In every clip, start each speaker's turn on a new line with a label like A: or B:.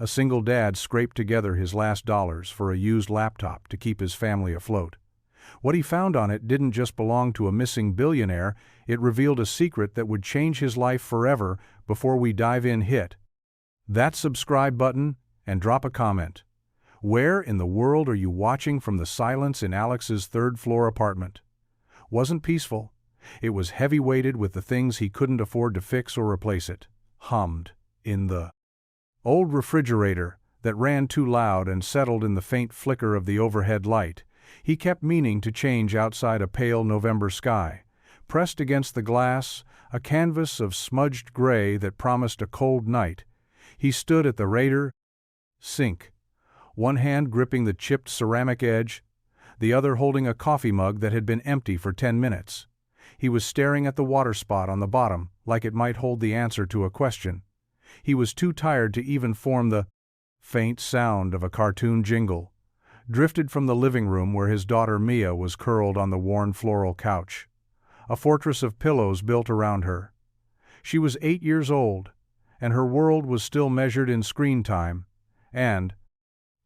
A: A single dad scraped together his last dollars for a used laptop to keep his family afloat. What he found on it didn't just belong to a missing billionaire, it revealed a secret that would change his life forever. Before we dive in, hit that subscribe button and drop a comment. Where in the world are you watching from the silence in Alex's third-floor apartment? Wasn't peaceful. It was heavy-weighted with the things he couldn't afford to fix or replace. It hummed in the old refrigerator that ran too loud and settled in the faint flicker of the overhead light. He kept meaning to change outside a pale November sky. Pressed against the glass, a canvas of smudged gray that promised a cold night, he stood at the radiator sink, one hand gripping the chipped ceramic edge, the other holding a coffee mug that had been empty for 10 minutes. He was staring at the water spot on the bottom like it might hold the answer to a question. He was too tired to even form the faint sound of a cartoon jingle. Drifted from the living room where his daughter Mia was curled on the worn floral couch. A fortress of pillows built around her. She was 8 years old, and her world was still measured in screen time, and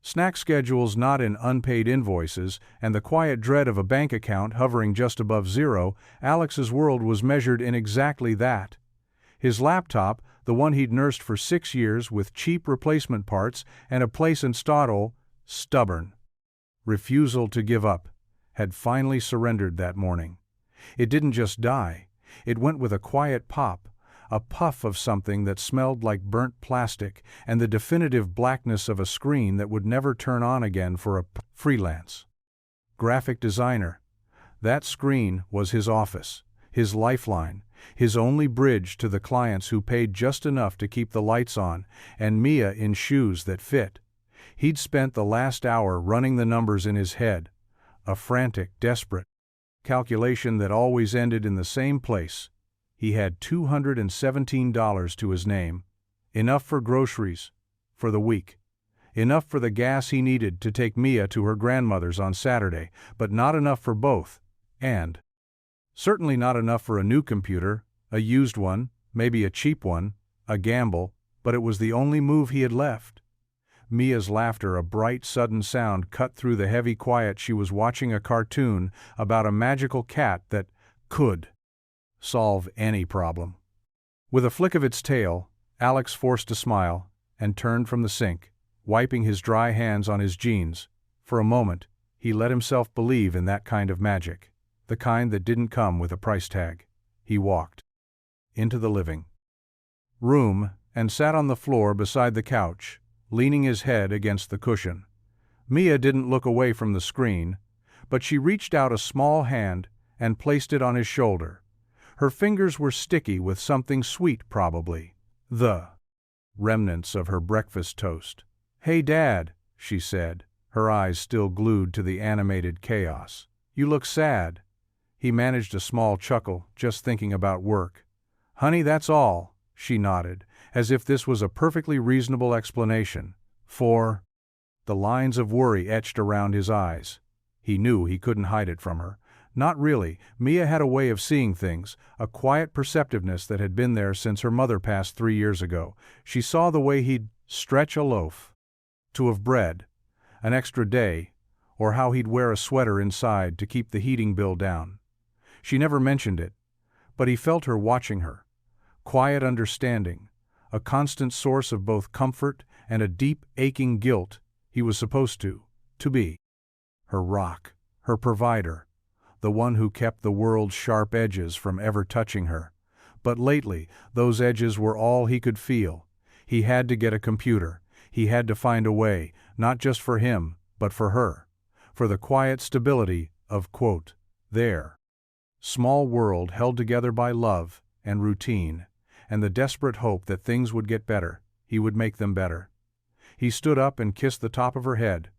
A: snack schedules not in unpaid invoices, and the quiet dread of a bank account hovering just above zero. Alex's world was measured in exactly that. His laptop, the one he'd nursed for 6 years with cheap replacement parts and a place installed, stubborn refusal to give up, had finally surrendered that morning. It didn't just die, it went with a quiet pop, a puff of something that smelled like burnt plastic and the definitive blackness of a screen that would never turn on again for a freelance graphic designer. That screen was his office, his lifeline, his only bridge to the clients who paid just enough to keep the lights on, and Mia in shoes that fit. He'd spent the last hour running the numbers in his head, a frantic, desperate calculation that always ended in the same place. He had $217 to his name, enough for groceries for the week, enough for the gas he needed to take Mia to her grandmother's on Saturday, but not enough for both, and certainly not enough for a new computer, a used one, maybe a cheap one, a gamble, but it was the only move he had left. Mia's laughter, a bright, sudden sound, cut through the heavy quiet. She was watching a cartoon about a magical cat that could solve any problem. With a flick of its tail, Alex forced a smile and turned from the sink, wiping his dry hands on his jeans. For a moment, he let himself believe in that kind of magic, the kind that didn't come with a price tag. He walked into the living room and sat on the floor beside the couch, leaning his head against the cushion. Mia didn't look away from the screen, but she reached out a small hand and placed it on his shoulder. Her fingers were sticky with something sweet, probably the remnants of her breakfast toast. "Hey, Dad," she said, her eyes still glued to the animated chaos. "You look sad." He managed a small chuckle, just thinking about work. "Honey, that's all," she nodded, as if this was a perfectly reasonable explanation. For the lines of worry etched around his eyes. He knew he couldn't hide it from her. Not really. Mia had a way of seeing things, a quiet perceptiveness that had been there since her mother passed 3 years ago. She saw the way he'd stretch a loaf to have bread, an extra day, or how he'd wear a sweater inside to keep the heating bill down. She never mentioned it, but he felt her watching her. Quiet understanding, a constant source of both comfort and a deep, aching guilt. He was supposed to be her rock, her provider, the one who kept the world's sharp edges from ever touching her. But lately, those edges were all he could feel. He had to get a computer. He had to find a way, not just for him, but for her. For the quiet stability of, quote, their small world held together by love and routine, and the desperate hope that things would get better. He would make them better. He stood up and kissed the top of her head.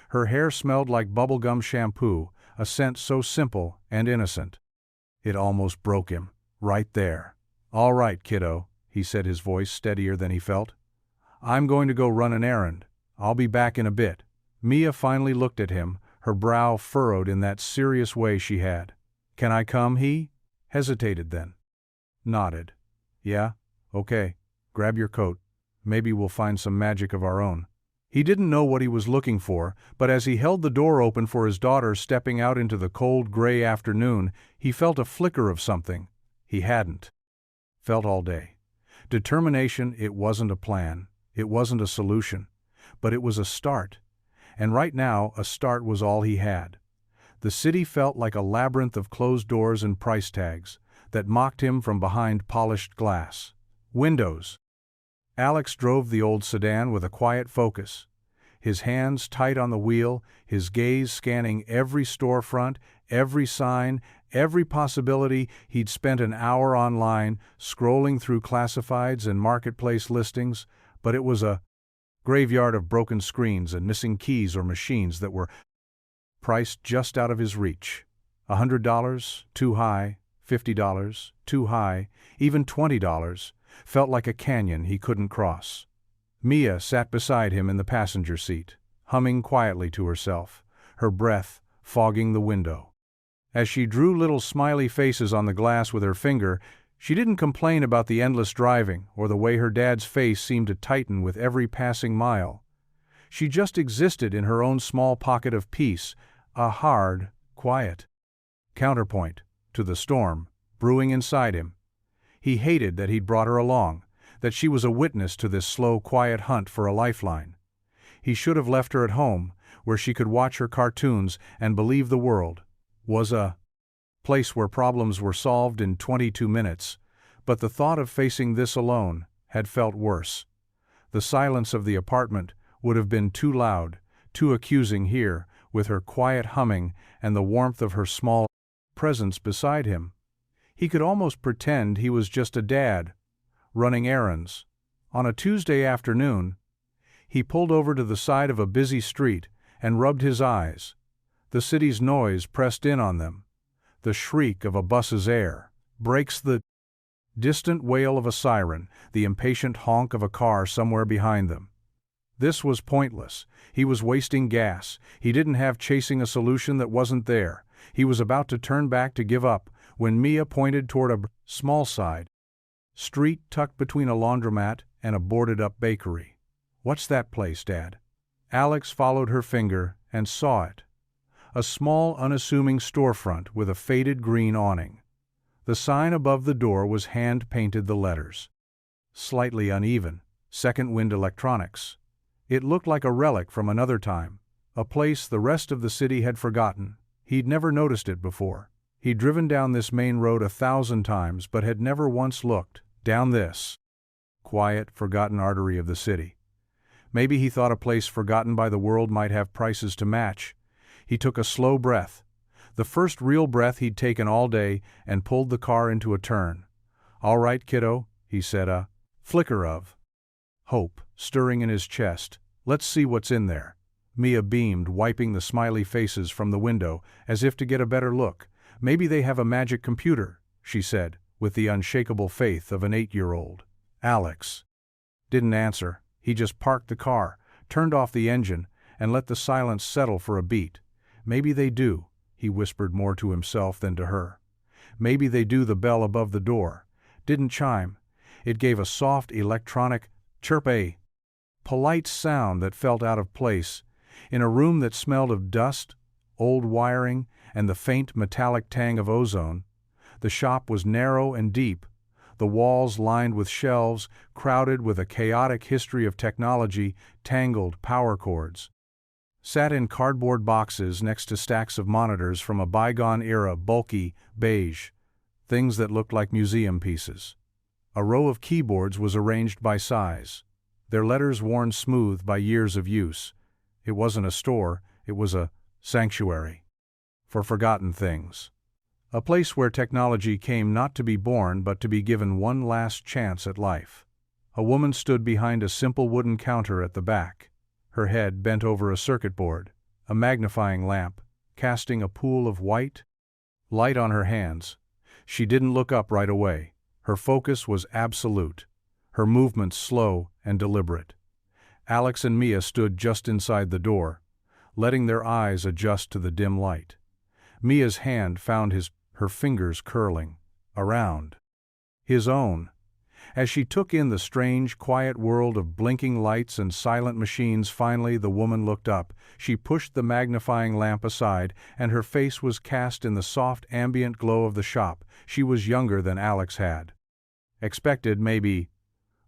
A: Her hair smelled like bubblegum shampoo, a scent so simple and innocent. It almost broke him, right there. "All right, kiddo," he said, his voice steadier than he felt. "I'm going to go run an errand. I'll be back in a bit." Mia finally looked at him, her brow furrowed in that serious way she had. "Can I come?" He hesitated, then nodded. "Yeah, okay. Grab your coat." Maybe we'll find some magic of our own. He didn't know what he was looking for, but as he held the door open for his daughter stepping out into the cold gray afternoon, he felt a flicker of something he hadn't felt all day. Determination. It wasn't a plan, it wasn't a solution, but it was a start. And right now, a start was all he had. The city felt like a labyrinth of closed doors and price tags that mocked him from behind polished glass windows. Alex drove the old sedan with a quiet focus, his hands tight on the wheel, his gaze scanning every storefront, every sign, every possibility. He'd spent an hour online, scrolling through classifieds and marketplace listings, but it was a graveyard of broken screens and missing keys or machines that were priced just out of his reach. $100, too high. $50, too high. Even $20 felt like a canyon he couldn't cross. Mia sat beside him in the passenger seat, humming quietly to herself, her breath fogging the window. As she drew little smiley faces on the glass with her finger, she didn't complain about the endless driving or the way her dad's face seemed to tighten with every passing mile. She just existed in her own small pocket of peace, a hard, quiet counterpoint to the storm brewing inside him. He hated that he'd brought her along, that she was a witness to this slow, quiet hunt for a lifeline. He should have left her at home, where she could watch her cartoons and believe the world was a place where problems were solved in 22 minutes, but the thought of facing this alone had felt worse. The silence of the apartment would have been too loud, too accusing here, with her quiet humming and the warmth of her small presence beside him. He could almost pretend he was just a dad, running errands. On a Tuesday afternoon, he pulled over to the side of a busy street and rubbed his eyes. The city's noise pressed in on them. The shriek of a bus's air, brakes, the distant wail of a siren, the impatient honk of a car somewhere behind them. This was pointless. He was wasting gas. He didn't have chasing a solution that wasn't there. He was about to turn back to give up when Mia pointed toward a small side street tucked between a laundromat and a boarded-up bakery. "What's that place, Dad?" Alex followed her finger and saw it. A small, unassuming storefront with a faded green awning. The sign above the door was hand-painted, the letters slightly uneven, Second Wind Electronics. It looked like a relic from another time, a place the rest of the city had forgotten. He'd never noticed it before. He'd driven down this main road 1,000 times but had never once looked down this quiet, forgotten artery of the city. Maybe he thought a place forgotten by the world might have prices to match. He took a slow breath, the first real breath he'd taken all day, and pulled the car into a turn. "All right, kiddo," he said, a flicker of hope stirring in his chest. "Let's see what's in there." Mia beamed, wiping the smiley faces from the window as if to get a better look. "Maybe they have a magic computer," she said, with the unshakable faith of an 8-year-old. Alex didn't answer. He just parked the car, turned off the engine, and let the silence settle for a beat. "Maybe they do," he whispered, more to himself than to her. "Maybe they do." The bell above the door didn't chime. It gave a soft electronic chirp, a polite sound that felt out of place in a room that smelled of dust, old wiring, and the faint metallic tang of ozone. The shop was narrow and deep, the walls lined with shelves, crowded with a chaotic history of technology, tangled power cords sat in cardboard boxes next to stacks of monitors from a bygone era, bulky, beige, things that looked like museum pieces. A row of keyboards was arranged by size, their letters worn smooth by years of use. It wasn't a store, it was a sanctuary for forgotten things. A place where technology came not to be born but to be given one last chance at life. A woman stood behind a simple wooden counter at the back, her head bent over a circuit board, a magnifying lamp casting a pool of white light on her hands. She didn't look up right away. Her focus was absolute, her movements slow and deliberate. Alex and Mia stood just inside the door, letting their eyes adjust to the dim light. Mia's hand found her fingers curling around his own, As she took in the strange, quiet world of blinking lights and silent machines, finally the woman looked up. She pushed the magnifying lamp aside, and her face was cast in the soft, ambient glow of the shop. She was younger than Alex had expected, maybe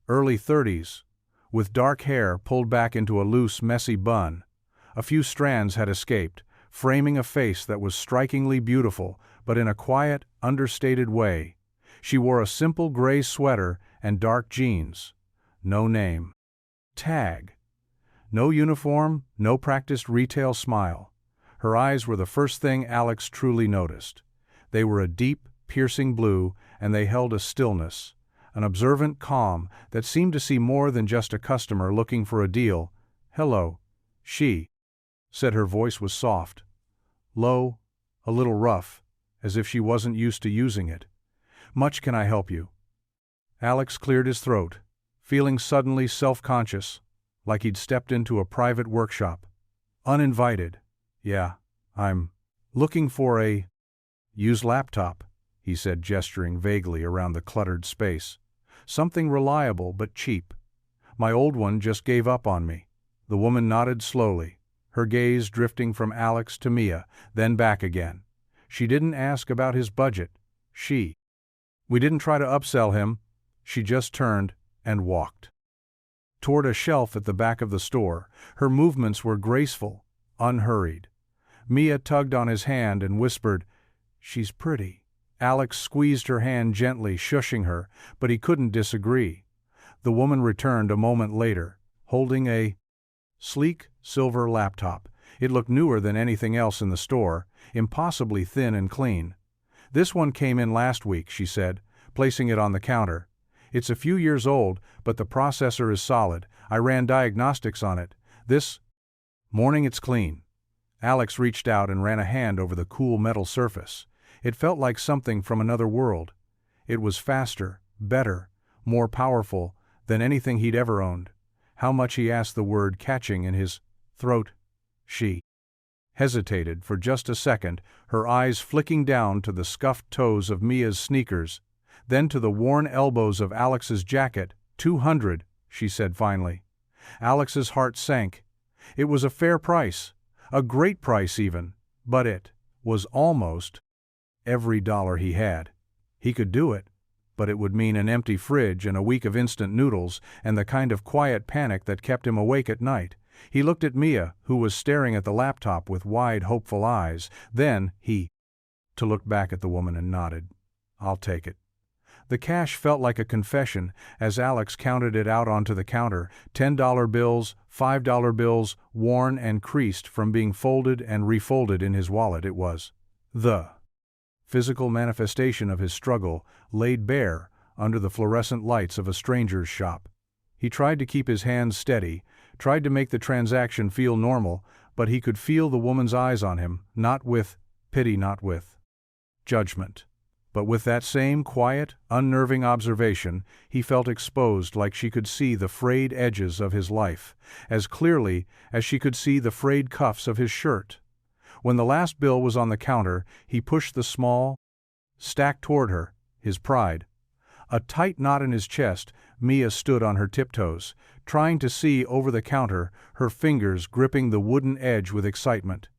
A: early 30s, with dark hair pulled back into a loose, messy bun. A few strands had escaped, framing a face that was strikingly beautiful, but in a quiet, understated way. She wore a simple gray sweater and dark jeans. No name tag. No uniform, no practiced retail smile. Her eyes were the first thing Alex truly noticed. They were a deep, piercing blue, and they held a stillness, an observant calm that seemed to see more than just a customer looking for a deal. "Hello," she said. Her voice was soft, low, a little rough, as if she wasn't used to using it. "Much can I help you?" Alex cleared his throat, feeling suddenly self-conscious, like he'd stepped into a private workshop. "Uninvited. Yeah, I'm looking for a used laptop," he said, gesturing vaguely around the cluttered space. "Something reliable but cheap. My old one just gave up on me." The woman nodded slowly, her gaze drifting from Alex to Mia, then back again. She didn't ask about his budget. We didn't try to upsell him. She just turned and walked toward a shelf at the back of the store. Her movements were graceful, unhurried. Mia tugged on his hand and whispered, "She's pretty." Alex squeezed her hand gently, shushing her, but he couldn't disagree. The woman returned a moment later, holding a sleek, silver laptop. It looked newer than anything else in the store, impossibly thin and clean. "This one came in last week," she said, placing it on the counter. "It's a few years old, but the processor is solid. I ran diagnostics on it. This morning it's clean." Alex reached out and ran a hand over the cool metal surface. It felt like something from another world. It was faster, better, more powerful than anything he'd ever owned. How much, he asked, the word catching in his throat. She hesitated for just a second, her eyes flicking down to the scuffed toes of Mia's sneakers, then to the worn elbows of Alex's jacket. "200, she said finally. Alex's heart sank. It was a fair price, a great price even, but it was almost every dollar he had. He could do it, but it would mean an empty fridge and a week of instant noodles and the kind of quiet panic that kept him awake at night. He looked at Mia, who was staring at the laptop with wide, hopeful eyes. Then he looked back at the woman and nodded. "I'll take it." The cash felt like a confession as Alex counted it out onto the counter. $10 bills, $5 bills, worn and creased from being folded and refolded in his wallet. It was the physical manifestation of his struggle, laid bare under the fluorescent lights of a stranger's shop. He tried to keep his hands steady, tried to make the transaction feel normal, but he could feel the woman's eyes on him, not with pity, not with judgment, but with that same quiet, unnerving observation. He felt exposed, like she could see the frayed edges of his life, as clearly as she could see the frayed cuffs of his shirt. When the last bill was on the counter, he pushed the small stack toward her, his pride a tight knot in his chest. Mia stood on her tiptoes, trying to see over the counter, her fingers gripping the wooden edge with excitement.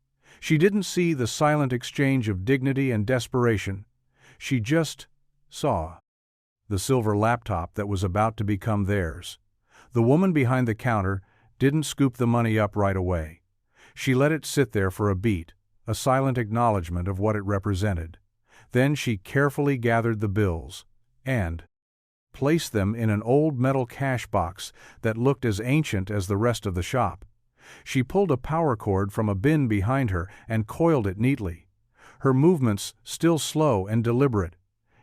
A: She didn't see the silent exchange of dignity and desperation. She just saw the silver laptop that was about to become theirs. The woman behind the counter didn't scoop the money up right away. She let it sit there for a beat, a silent acknowledgement of what it represented. Then she carefully gathered the bills and placed them in an old metal cash box that looked as ancient as the rest of the shop. She pulled a power cord from a bin behind her and coiled it neatly, her movements still slow and deliberate.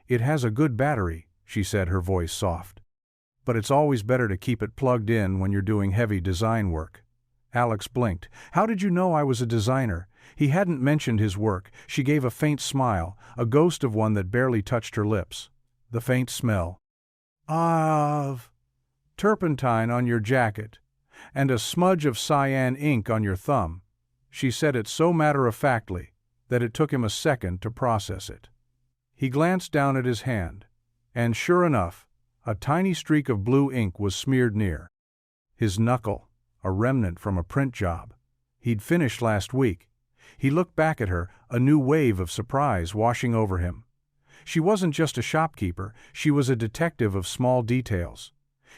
A: "It has a good battery," she said, her voice soft. "But it's always better to keep it plugged in when you're doing heavy design work." Alex blinked. "How did you know I was a designer?" He hadn't mentioned his work. She gave a faint smile, a ghost of one that barely touched her lips. "The faint smell of turpentine on your jacket, and a smudge of cyan ink on your thumb." She said it so matter-of-factly that it took him a second to process it. He glanced down at his hand, and sure enough, A tiny streak of blue ink was smeared near his knuckle, a remnant from a print job he'd finished last week. He looked back at her, a new wave of surprise washing over him. She wasn't just a shopkeeper, she was a detective of small details.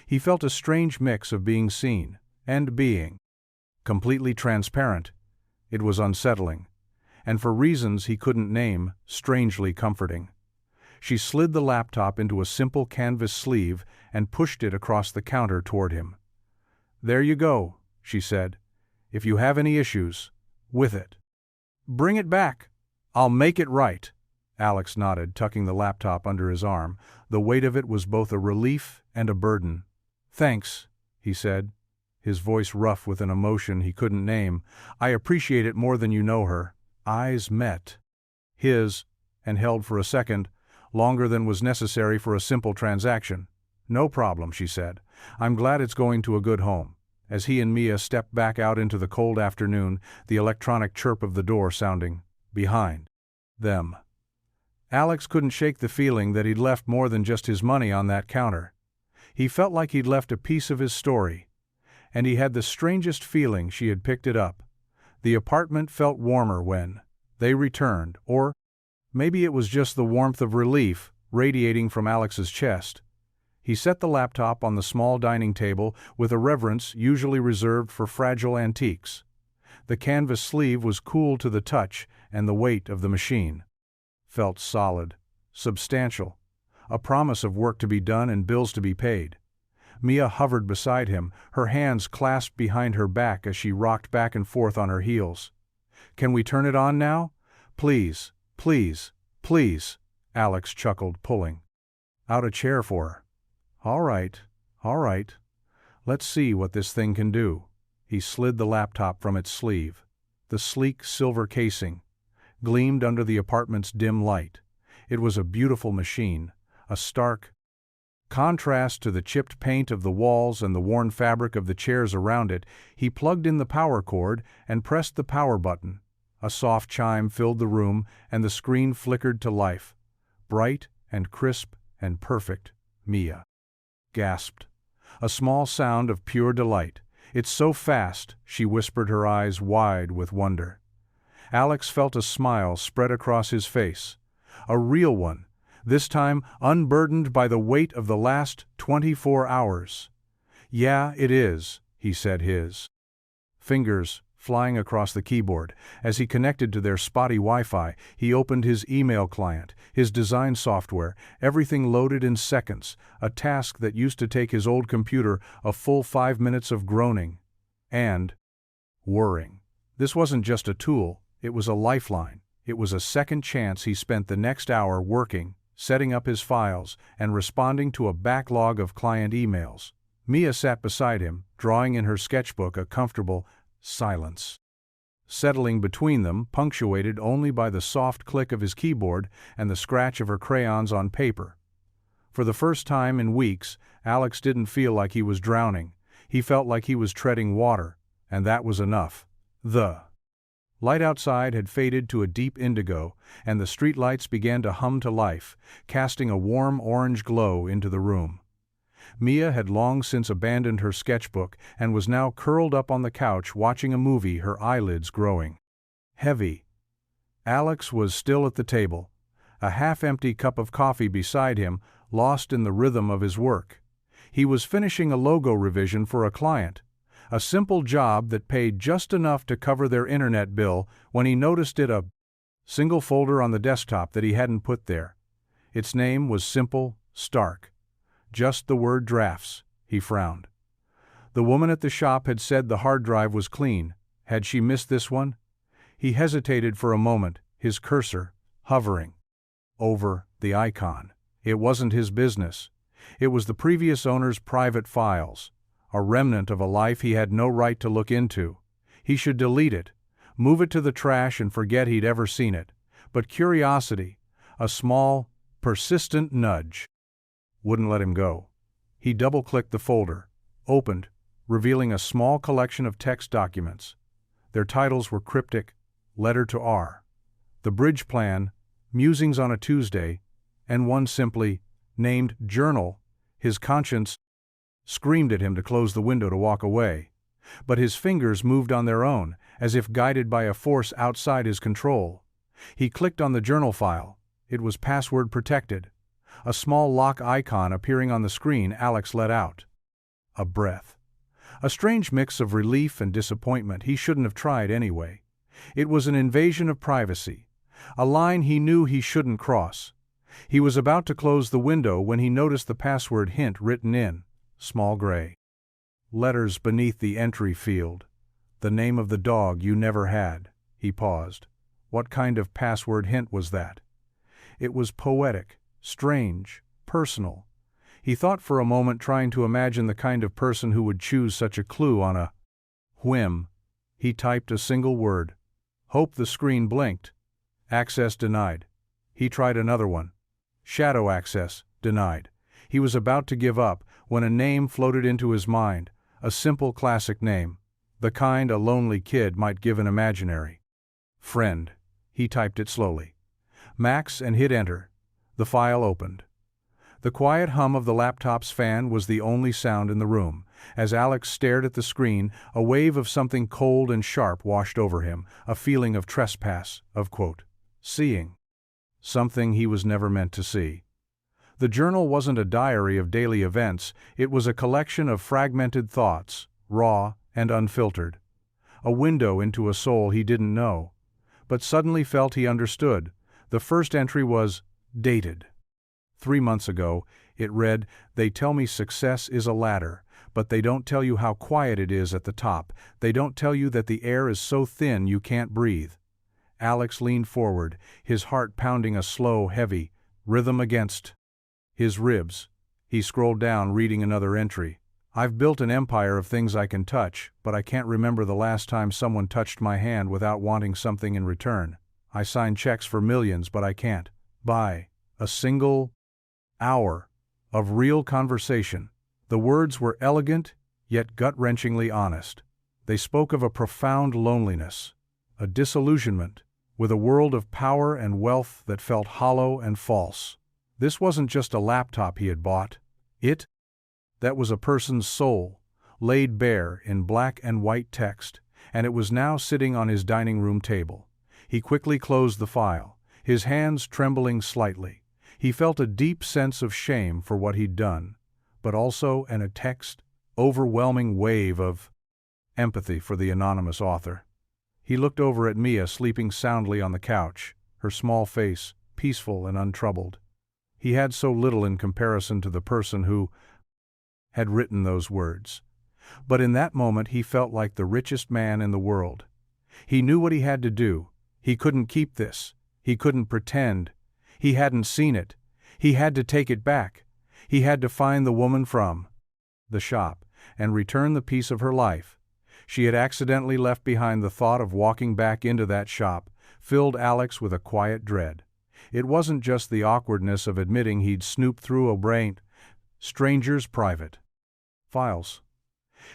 A: He felt a strange mix of being seen and being completely transparent. It was unsettling, and for reasons he couldn't name, strangely comforting. She slid the laptop into a simple canvas sleeve and pushed it across the counter toward him. "There you go," she said. "If you have any issues with it, bring it back. I'll make it right." Alex nodded, tucking the laptop under his arm. The weight of it was both a relief and a burden. "Thanks," he said, his voice rough with an emotion he couldn't name. "I appreciate it more than you know." Her eyes met his and held for a second, longer than was necessary for a simple transaction. "No problem," she said. "I'm glad it's going to a good home." As he and Mia stepped back out into the cold afternoon, the electronic chirp of the door sounding behind them, Alex couldn't shake the feeling that he'd left more than just his money on that counter. He felt like he'd left a piece of his story, and he had the strangest feeling she had picked it up. The apartment felt warmer when they returned, or maybe it was just the warmth of relief radiating from Alex's chest. He set the laptop on the small dining table with a reverence usually reserved for fragile antiques. The canvas sleeve was cool to the touch, and the weight of the machine felt solid, substantial, a promise of work to be done and bills to be paid. Mia hovered beside him, her hands clasped behind her back as she rocked back and forth on her heels. "Can we turn it on now? Please, please, please," Alex chuckled, pulling out a chair for her. All right. Let's see what this thing can do." He slid the laptop from its sleeve. The sleek silver casing gleamed under the apartment's dim light. It was a beautiful machine, a stark contrast to the chipped paint of the walls and the worn fabric of the chairs around it. He plugged in the power cord and pressed the power button. A soft chime filled the room, and the screen flickered to life. Bright and crisp and perfect. Mia gasped. A small sound of pure delight. "It's so fast," she whispered, her eyes wide with wonder. Alex felt a smile spread across his face. A real one, this time unburdened by the weight of the last 24 hours. "Yeah, it is," he said, his fingers flying across the keyboard. As he connected to their spotty Wi-Fi, he opened his email client, his design software, everything loaded in seconds, a task that used to take his old computer a full 5 minutes of groaning and whirring. This wasn't just a tool, it was a lifeline. It was a second chance. He spent the next hour working, setting up his files, and responding to a backlog of client emails. Mia sat beside him, drawing in her sketchbook, a comfortable silence settling between them, punctuated only by the soft click of his keyboard and the scratch of her crayons on paper. For the first time in weeks, Alex didn't feel like he was drowning. He felt like he was treading water, and that was enough. The light outside had faded to a deep indigo, and the streetlights began to hum to life, casting a warm orange glow into the room. Mia had long since abandoned her sketchbook and was now curled up on the couch watching a movie, her eyelids growing heavy. Alex was still at the table, a half-empty cup of coffee beside him, lost in the rhythm of his work. He was finishing a logo revision for a client, a simple job that paid just enough to cover their internet bill, when he noticed a single folder on the desktop that he hadn't put there. Its name was simple, stark. Just the word drafts. He frowned. The woman at the shop had said the hard drive was clean. Had she missed this one? He hesitated for a moment, his cursor hovering over the icon. It wasn't his business. It was the previous owner's private files, a remnant of a life he had no right to look into. He should delete it, move it to the trash, and forget he'd ever seen it. But curiosity, a small, persistent nudge, wouldn't let him go. He double-clicked the folder, opened, revealing a small collection of text documents. Their titles were cryptic: Letter to R, The Bridge Plan, Musings on a Tuesday, and one simply named Journal. His conscience screamed at him to close the window to walk away. But his fingers moved on their own, as if guided by a force outside his control. He clicked on the journal file. It was password protected. A small lock icon appearing on the screen, Alex let out a breath. A strange mix of relief and disappointment. He shouldn't have tried anyway. It was an invasion of privacy, a line he knew he shouldn't cross. He was about to close the window when he noticed the password hint written in small gray letters beneath the entry field. The name of the dog you never had. He paused. What kind of password hint was that? It was poetic, strange, personal. He thought for a moment, trying to imagine the kind of person who would choose such a clue on a whim. He typed a single word. Hope. The screen blinked. Access denied. He tried another one. Shadow access denied. He was about to give up when a name floated into his mind, a simple classic name, the kind a lonely kid might give an imaginary friend. He typed it slowly. Max, and hit enter. The file opened. The quiet hum of the laptop's fan was the only sound in the room. As Alex stared at the screen, a wave of something cold and sharp washed over him, a feeling of trespass, of seeing something he was never meant to see. The journal wasn't a diary of daily events, it was a collection of fragmented thoughts, raw and unfiltered. A window into a soul he didn't know, but suddenly felt he understood. The first entry was dated. 3 months ago, it read, "They tell me success is a ladder, but they don't tell you how quiet it is at the top. They don't tell you that the air is so thin you can't breathe." Alex leaned forward, his heart pounding a slow, heavy rhythm against his ribs. He scrolled down, reading another entry. "I've built an empire of things I can touch, but I can't remember the last time someone touched my hand without wanting something in return. I sign checks for millions, but I can't buy a single hour of real conversation." The words were elegant, yet gut-wrenchingly honest. They spoke of a profound loneliness, a disillusionment, with a world of power and wealth that felt hollow and false. This wasn't just a laptop he had bought. That was a person's soul, laid bare in black and white text, and it was now sitting on his dining room table. He quickly closed the file, his hands trembling slightly. He felt a deep sense of shame for what he'd done, but also an overwhelming wave of empathy for the anonymous author. He looked over at Mia sleeping soundly on the couch, her small face peaceful and untroubled. He had so little in comparison to the person who had written those words. But in that moment he felt like the richest man in the world. He knew what he had to do. He couldn't keep this. He couldn't pretend. He hadn't seen it. He had to take it back. He had to find the woman from the shop and return the piece of her life she had accidentally left behind. The thought of walking back into that shop filled Alex with a quiet dread. It wasn't just the awkwardness of admitting he'd snooped through a stranger's private files.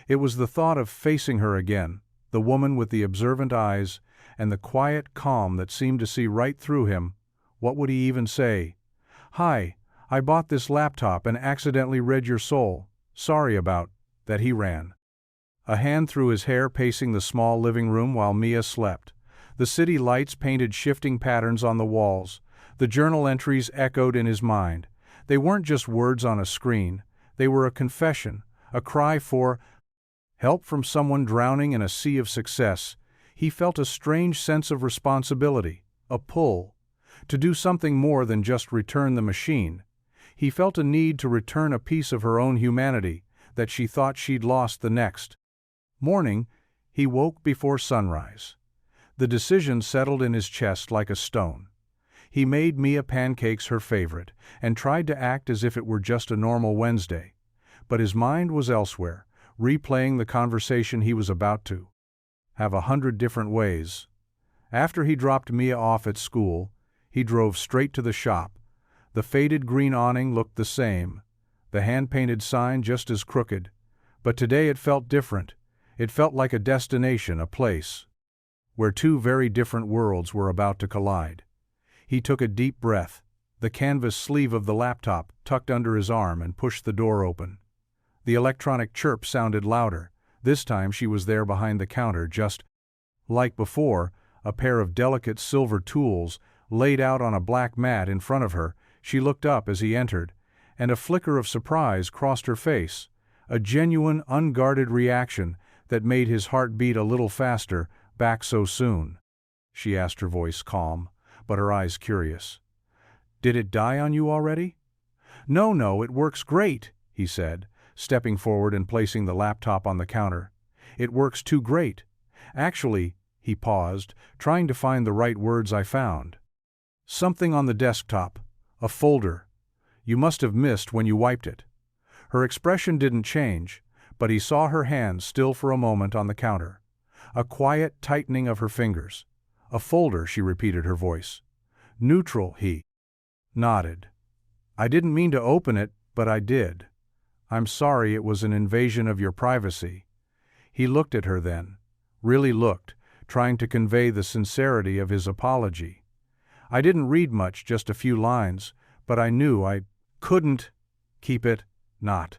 A: It was the thought of facing her again, the woman with the observant eyes and the quiet calm that seemed to see right through him. What would he even say? "Hi, I bought this laptop and accidentally read your soul. Sorry about that." He ran a hand through his hair, pacing the small living room while Mia slept. The city lights painted shifting patterns on the walls. The journal entries echoed in his mind. They weren't just words on a screen. They were a confession, a cry for help from someone drowning in a sea of success. He felt a strange sense of responsibility, a pull, to do something more than just return the machine. He felt a need to return a piece of her own humanity that she thought she'd lost. The next morning, he woke before sunrise. The decision settled in his chest like a stone. He made Mia pancakes, her favorite, and tried to act as if it were just a normal Wednesday. But his mind was elsewhere, replaying the conversation he was about to have 100 different ways. After he dropped Mia off at school, he drove straight to the shop. The faded green awning looked the same, the hand-painted sign just as crooked. But today it felt different. It felt like a destination, a place where two very different worlds were about to collide. He took a deep breath. the canvas sleeve of the laptop tucked under his arm, and pushed the door open. The electronic chirp sounded louder. This time she was there behind the counter, just like before, a pair of delicate silver tools laid out on a black mat in front of her. She looked up as he entered, and a flicker of surprise crossed her face, a genuine, unguarded reaction that made his heart beat a little faster. "Back so soon?" she asked, her voice calm, but her eyes curious. "Did it die on you already?" No, it works great," he said, stepping forward and placing the laptop on the counter. "It works too great. Actually," he paused, trying to find the right words. "I found something on the desktop, a folder. You must have missed when you wiped it." Her expression didn't change, but he saw her hands still for a moment on the counter. A quiet tightening of her fingers. "A folder," she repeated, her voice neutral. He nodded. "I didn't mean to open it, but I did. I'm sorry, it was an invasion of your privacy." He looked at her then, really looked, trying to convey the sincerity of his apology. "I didn't read much, just a few lines, but I knew I couldn't keep it not.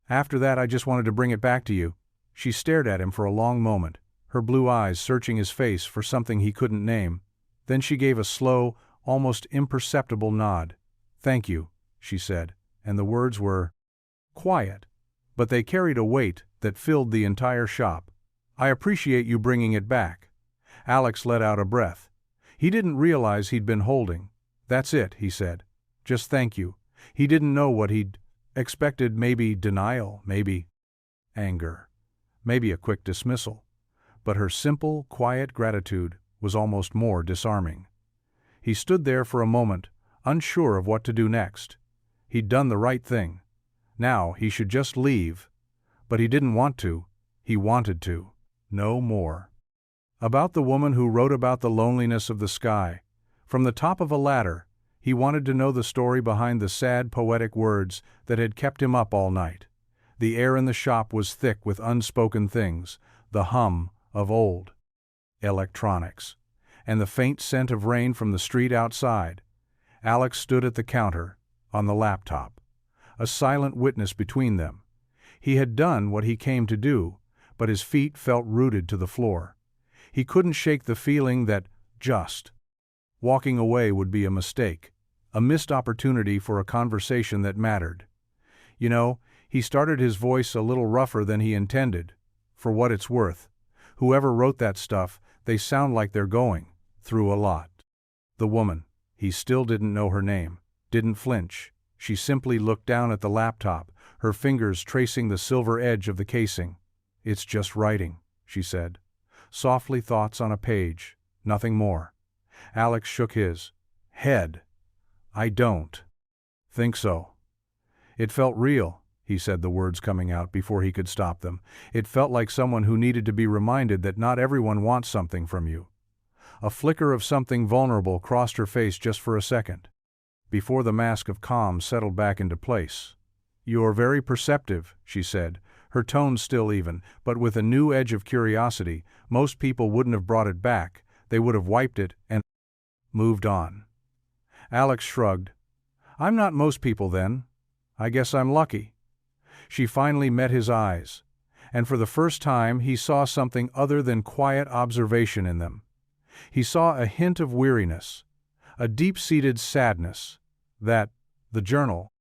A: After that I just wanted to bring it back to you." She stared at him for a long moment, her blue eyes searching his face for something he couldn't name. Then she gave a slow, almost imperceptible nod. "Thank you," she said, and the words were quiet, but they carried a weight that filled the entire shop. "I appreciate you bringing it back." Alex let out a breath. He didn't realize he'd been holding. "That's it," he said. "Just thank you." He didn't know what he'd expected. Maybe denial, maybe anger, maybe a quick dismissal. But her simple, quiet gratitude was almost more disarming. He stood there for a moment, unsure of what to do next. He'd done the right thing. Now he should just leave. But he didn't want to. He wanted to. No more. About the woman who wrote about the loneliness of the sky. From the top of a ladder, he wanted to know the story behind the sad, poetic words that had kept him up all night. The air in the shop was thick with unspoken things, the hum of old electronics, and the faint scent of rain from the street outside. Alex stood at the counter, on the laptop, a silent witness between them. He had done what he came to do, but his feet felt rooted to the floor. He couldn't shake the feeling that just walking away would be a mistake, a missed opportunity for a conversation that mattered. "You know," he started, his voice a little rougher than he intended. "For what it's worth, whoever wrote that stuff, they sound like they're going through a lot." The woman, he still didn't know her name, didn't flinch. She simply looked down at the laptop, her fingers tracing the silver edge of the casing. "It's just writing," she said. "Softly, thoughts on a page, nothing more." Alex shook his head. "I don't think so." "It felt real," he said, the words coming out before he could stop them. "It felt like someone who needed to be reminded that not everyone wants something from you." A flicker of something vulnerable crossed her face just for a second, before the mask of calm settled back into place. "You're very perceptive," she said, her tone still even, but with a new edge of curiosity. "Most people wouldn't have brought it back, they would have wiped it and moved on." Alex shrugged. "I'm not most people then. I guess I'm lucky." She finally met his eyes, and for the first time he saw something other than quiet observation in them. He saw a hint of weariness, a deep-seated sadness that, the journal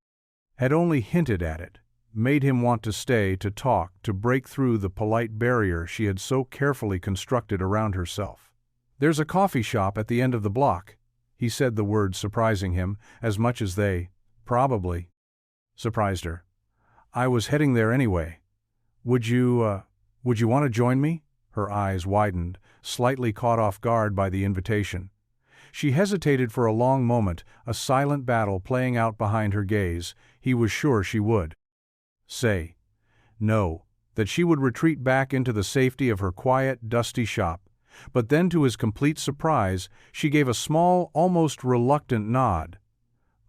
A: had only hinted at it, made him want to stay, to talk, to break through the polite barrier she had so carefully constructed around herself. "There's a coffee shop at the end of the block," he said, the words surprising him as much as they, probably, surprised her. "I was heading there anyway. Would you want to join me?" Her eyes widened, slightly caught off guard by the invitation. She hesitated for a long moment, a silent battle playing out behind her gaze. He was sure she would say no, that she would retreat back into the safety of her quiet, dusty shop. But then, to his complete surprise, she gave a small, almost reluctant nod.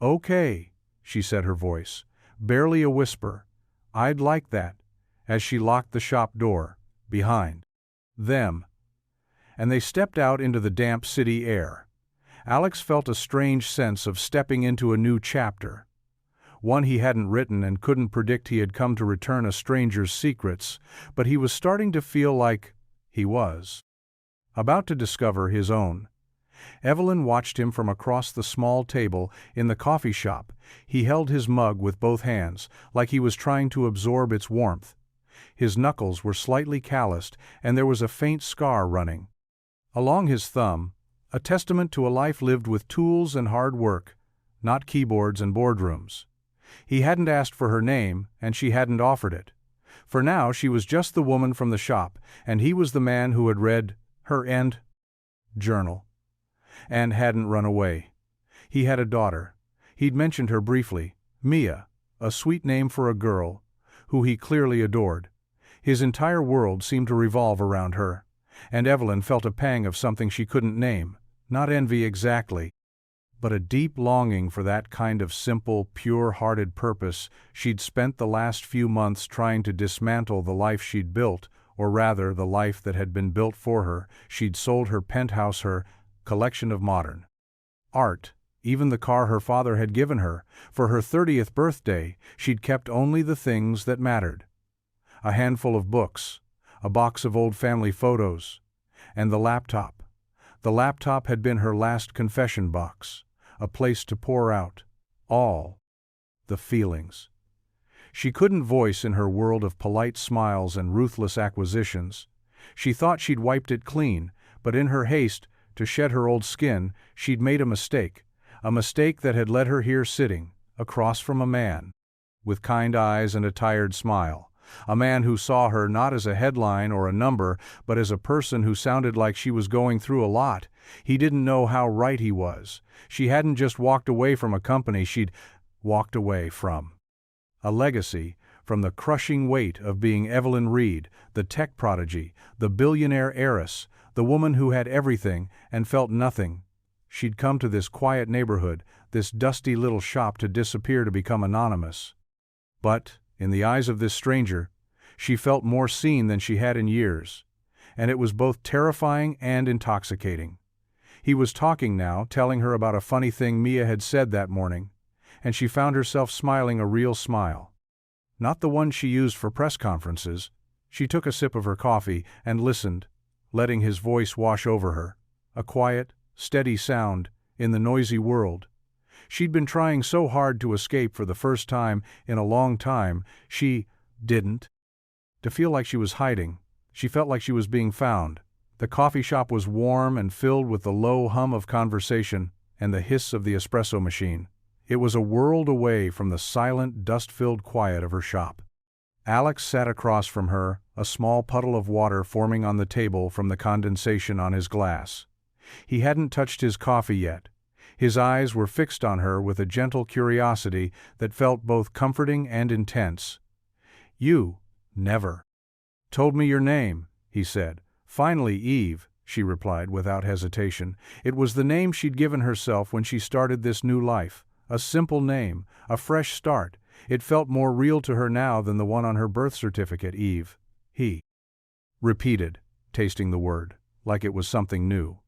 A: "Okay," she said, her voice barely a whisper. "I'd like that," as she locked the shop door behind them, and they stepped out into the damp city air. Alex felt a strange sense of stepping into a new chapter. One he hadn't written and couldn't predict. He had come to return a stranger's secrets, but he was starting to feel like he was about to discover his own. Evelyn watched him from across the small table in the coffee shop. He held his mug with both hands, like he was trying to absorb its warmth. His knuckles were slightly calloused, and there was a faint scar running along his thumb, a testament to a life lived with tools and hard work, not keyboards and boardrooms. He hadn't asked for her name, and she hadn't offered it. For now she was just the woman from the shop, and he was the man who had read her end journal and hadn't run away. He had a daughter. He'd mentioned her briefly, Mia, a sweet name for a girl, who he clearly adored. His entire world seemed to revolve around her, and Evelyn felt a pang of something she couldn't name, not envy exactly, but a deep longing for that kind of simple, pure-hearted purpose. She'd spent the last few months trying to dismantle the life she'd built, or rather the life that had been built for her. She'd sold her penthouse, her collection of modern art, even the car her father had given her. For her 30th birthday, she'd kept only the things that mattered. A handful of books, a box of old family photos, and the laptop. The laptop had been her last confession box, a place to pour out all the feelings she couldn't voice in her world of polite smiles and ruthless acquisitions. She thought she'd wiped it clean, but in her haste to shed her old skin, she'd made a mistake that had led her here sitting across from a man with kind eyes and a tired smile. A man who saw her not as a headline or a number, but as a person who sounded like she was going through a lot. He didn't know how right he was. She hadn't just walked away from a company, she'd walked away from a legacy, from the crushing weight of being Evelyn Reed, the tech prodigy, the billionaire heiress, the woman who had everything and felt nothing. She'd come to this quiet neighborhood, this dusty little shop, to disappear, to become anonymous. But in the eyes of this stranger, she felt more seen than she had in years, and it was both terrifying and intoxicating. He was talking now, telling her about a funny thing Mia had said that morning, and she found herself smiling, a real smile. Not the one she used for press conferences. She took a sip of her coffee and listened, letting his voice wash over her, a quiet, steady sound in the noisy world. She'd been trying so hard to escape for the first time in a long time. She didn't to feel like she was hiding. She felt like she was being found. The coffee shop was warm and filled with the low hum of conversation and the hiss of the espresso machine. It was a world away from the silent, dust-filled quiet of her shop. Alex sat across from her, a small puddle of water forming on the table from the condensation on his glass. He hadn't touched his coffee yet. His eyes were fixed on her with a gentle curiosity that felt both comforting and intense. "You never told me your name," he said. "Finally, Eve," she replied without hesitation. It was the name she'd given herself when she started this new life. A simple name, a fresh start. It felt more real to her now than the one on her birth certificate. Eve. He repeated, tasting the word, like it was something new.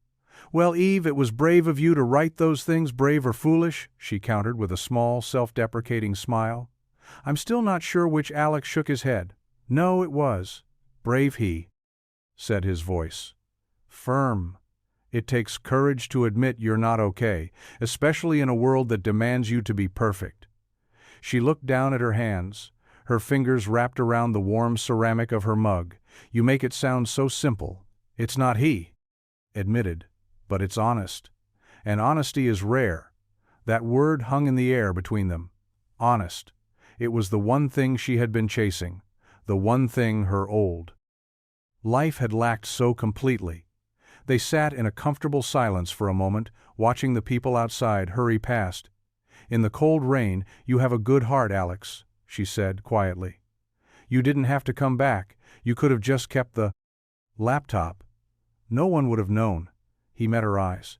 A: "Well, Eve, it was brave of you to write those things. Brave or foolish," she countered with a small, self-deprecating smile. I'm still not sure which. Alex shook his head. "No, it was brave," he said, his voice firm. "It takes courage to admit you're not okay, especially in a world that demands you to be perfect." She looked down at her hands, her fingers wrapped around the warm ceramic of her mug. "You make it sound so simple." "It's not," he admitted, "but it's honest. And honesty is rare." That word hung in the air between them. Honest. It was the one thing she had been chasing, the one thing her old life had lacked so completely. They sat in a comfortable silence for a moment, watching the people outside hurry past. "In the cold rain, you have a good heart, Alex," she said quietly. "You didn't have to come back. You could have just kept the laptop. No one would have known." He met her eyes.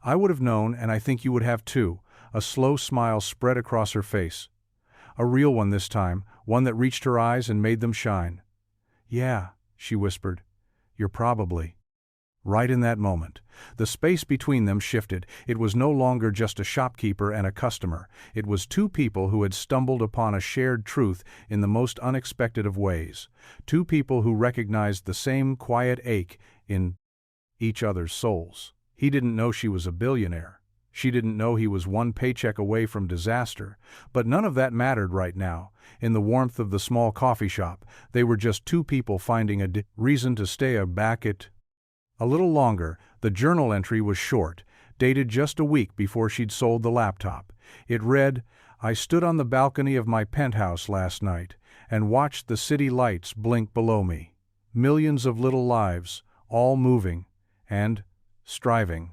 A: "I would have known, and I think you would have too." A slow smile spread across her face. A real one this time, one that reached her eyes and made them shine. "Yeah," she whispered. "You're probably Right in that moment, the space between them shifted. It was no longer just a shopkeeper and a customer. It was two people who had stumbled upon a shared truth in the most unexpected of ways. Two people who recognized the same quiet ache in each other's souls. He didn't know she was a billionaire. She didn't know he was one paycheck away from disaster. But none of that mattered right now. In the warmth of the small coffee shop, they were just two people finding a reason to stay back at a little longer. The journal entry was short, dated just a week before she'd sold the laptop. It read, "I stood on the balcony of my penthouse last night and watched the city lights blink below me. Millions of little lives, all moving and striving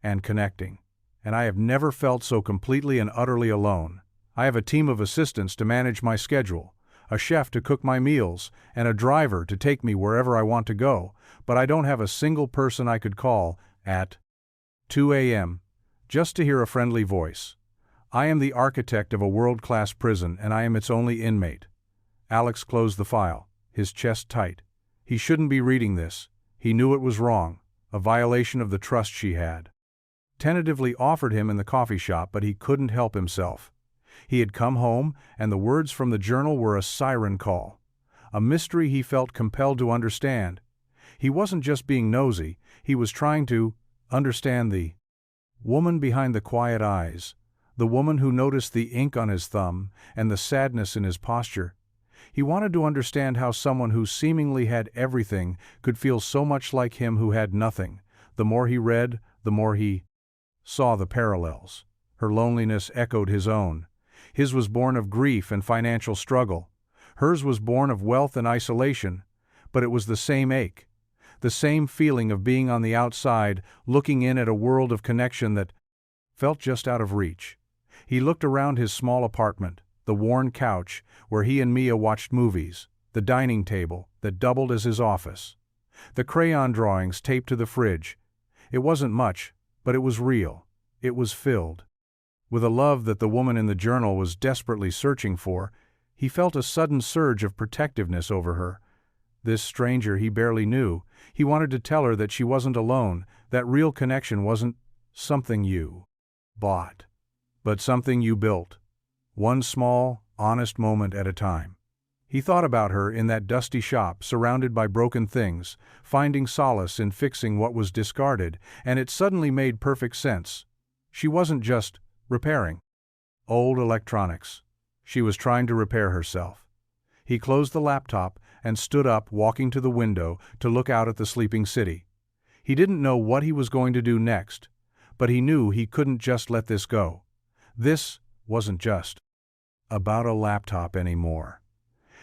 A: and connecting. And I have never felt so completely and utterly alone. I have a team of assistants to manage my schedule, a chef to cook my meals, and a driver to take me wherever I want to go, but I don't have a single person I could call at 2 a.m. just to hear a friendly voice. I am the architect of a world-class prison, and I am its only inmate." Alex closed the file, his chest tight. He shouldn't be reading this. He knew it was wrong, a violation of the trust she had tentatively offered him in the coffee shop, but he couldn't help himself. He had come home, and the words from the journal were a siren call, a mystery he felt compelled to understand. He wasn't just being nosy, he was trying to understand the woman behind the quiet eyes, the woman who noticed the ink on his thumb and the sadness in his posture. He wanted to understand how someone who seemingly had everything could feel so much like him who had nothing. The more he read, the more he saw the parallels. Her loneliness echoed his own. His was born of grief and financial struggle. Hers was born of wealth and isolation. But it was the same ache, the same feeling of being on the outside, looking in at a world of connection that felt just out of reach. He looked around his small apartment, the worn couch where he and Mia watched movies, the dining table that doubled as his office, the crayon drawings taped to the fridge. It wasn't much, but it was real. It was filled with a love that the woman in the journal was desperately searching for. He felt a sudden surge of protectiveness over her. This stranger he barely knew, he wanted to tell her that she wasn't alone, that real connection wasn't something you bought, but something you built, one small, honest moment at a time. He thought about her in that dusty shop, surrounded by broken things, finding solace in fixing what was discarded, and it suddenly made perfect sense. She wasn't just repairing old electronics. She was trying to repair herself. He closed the laptop and stood up, walking to the window to look out at the sleeping city. He didn't know what he was going to do next, but he knew he couldn't just let this go. This wasn't just about a laptop anymore.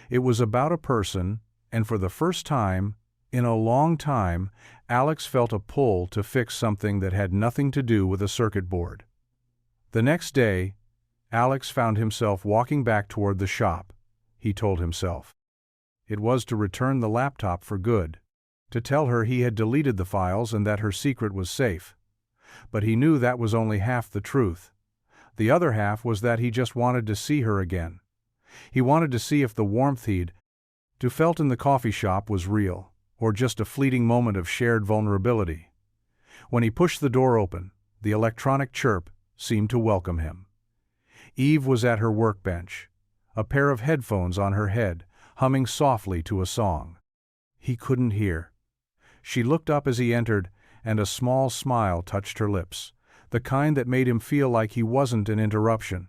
A: It was about a person, and for the first time, in a long time, Alex felt a pull to fix something that had nothing to do with a circuit board. The next day, Alex found himself walking back toward the shop. He told himself it was to return the laptop for good, to tell her he had deleted the files and that her secret was safe. But he knew that was only half the truth. The other half was that he just wanted to see her again. He wanted to see if the warmth he'd felt in the coffee shop was real, or just a fleeting moment of shared vulnerability. When he pushed the door open, the electronic chirp seemed to welcome him. Eve was at her workbench, a pair of headphones on her head, humming softly to a song he couldn't hear. She looked up as he entered, and a small smile touched her lips, the kind that made him feel like he wasn't an interruption.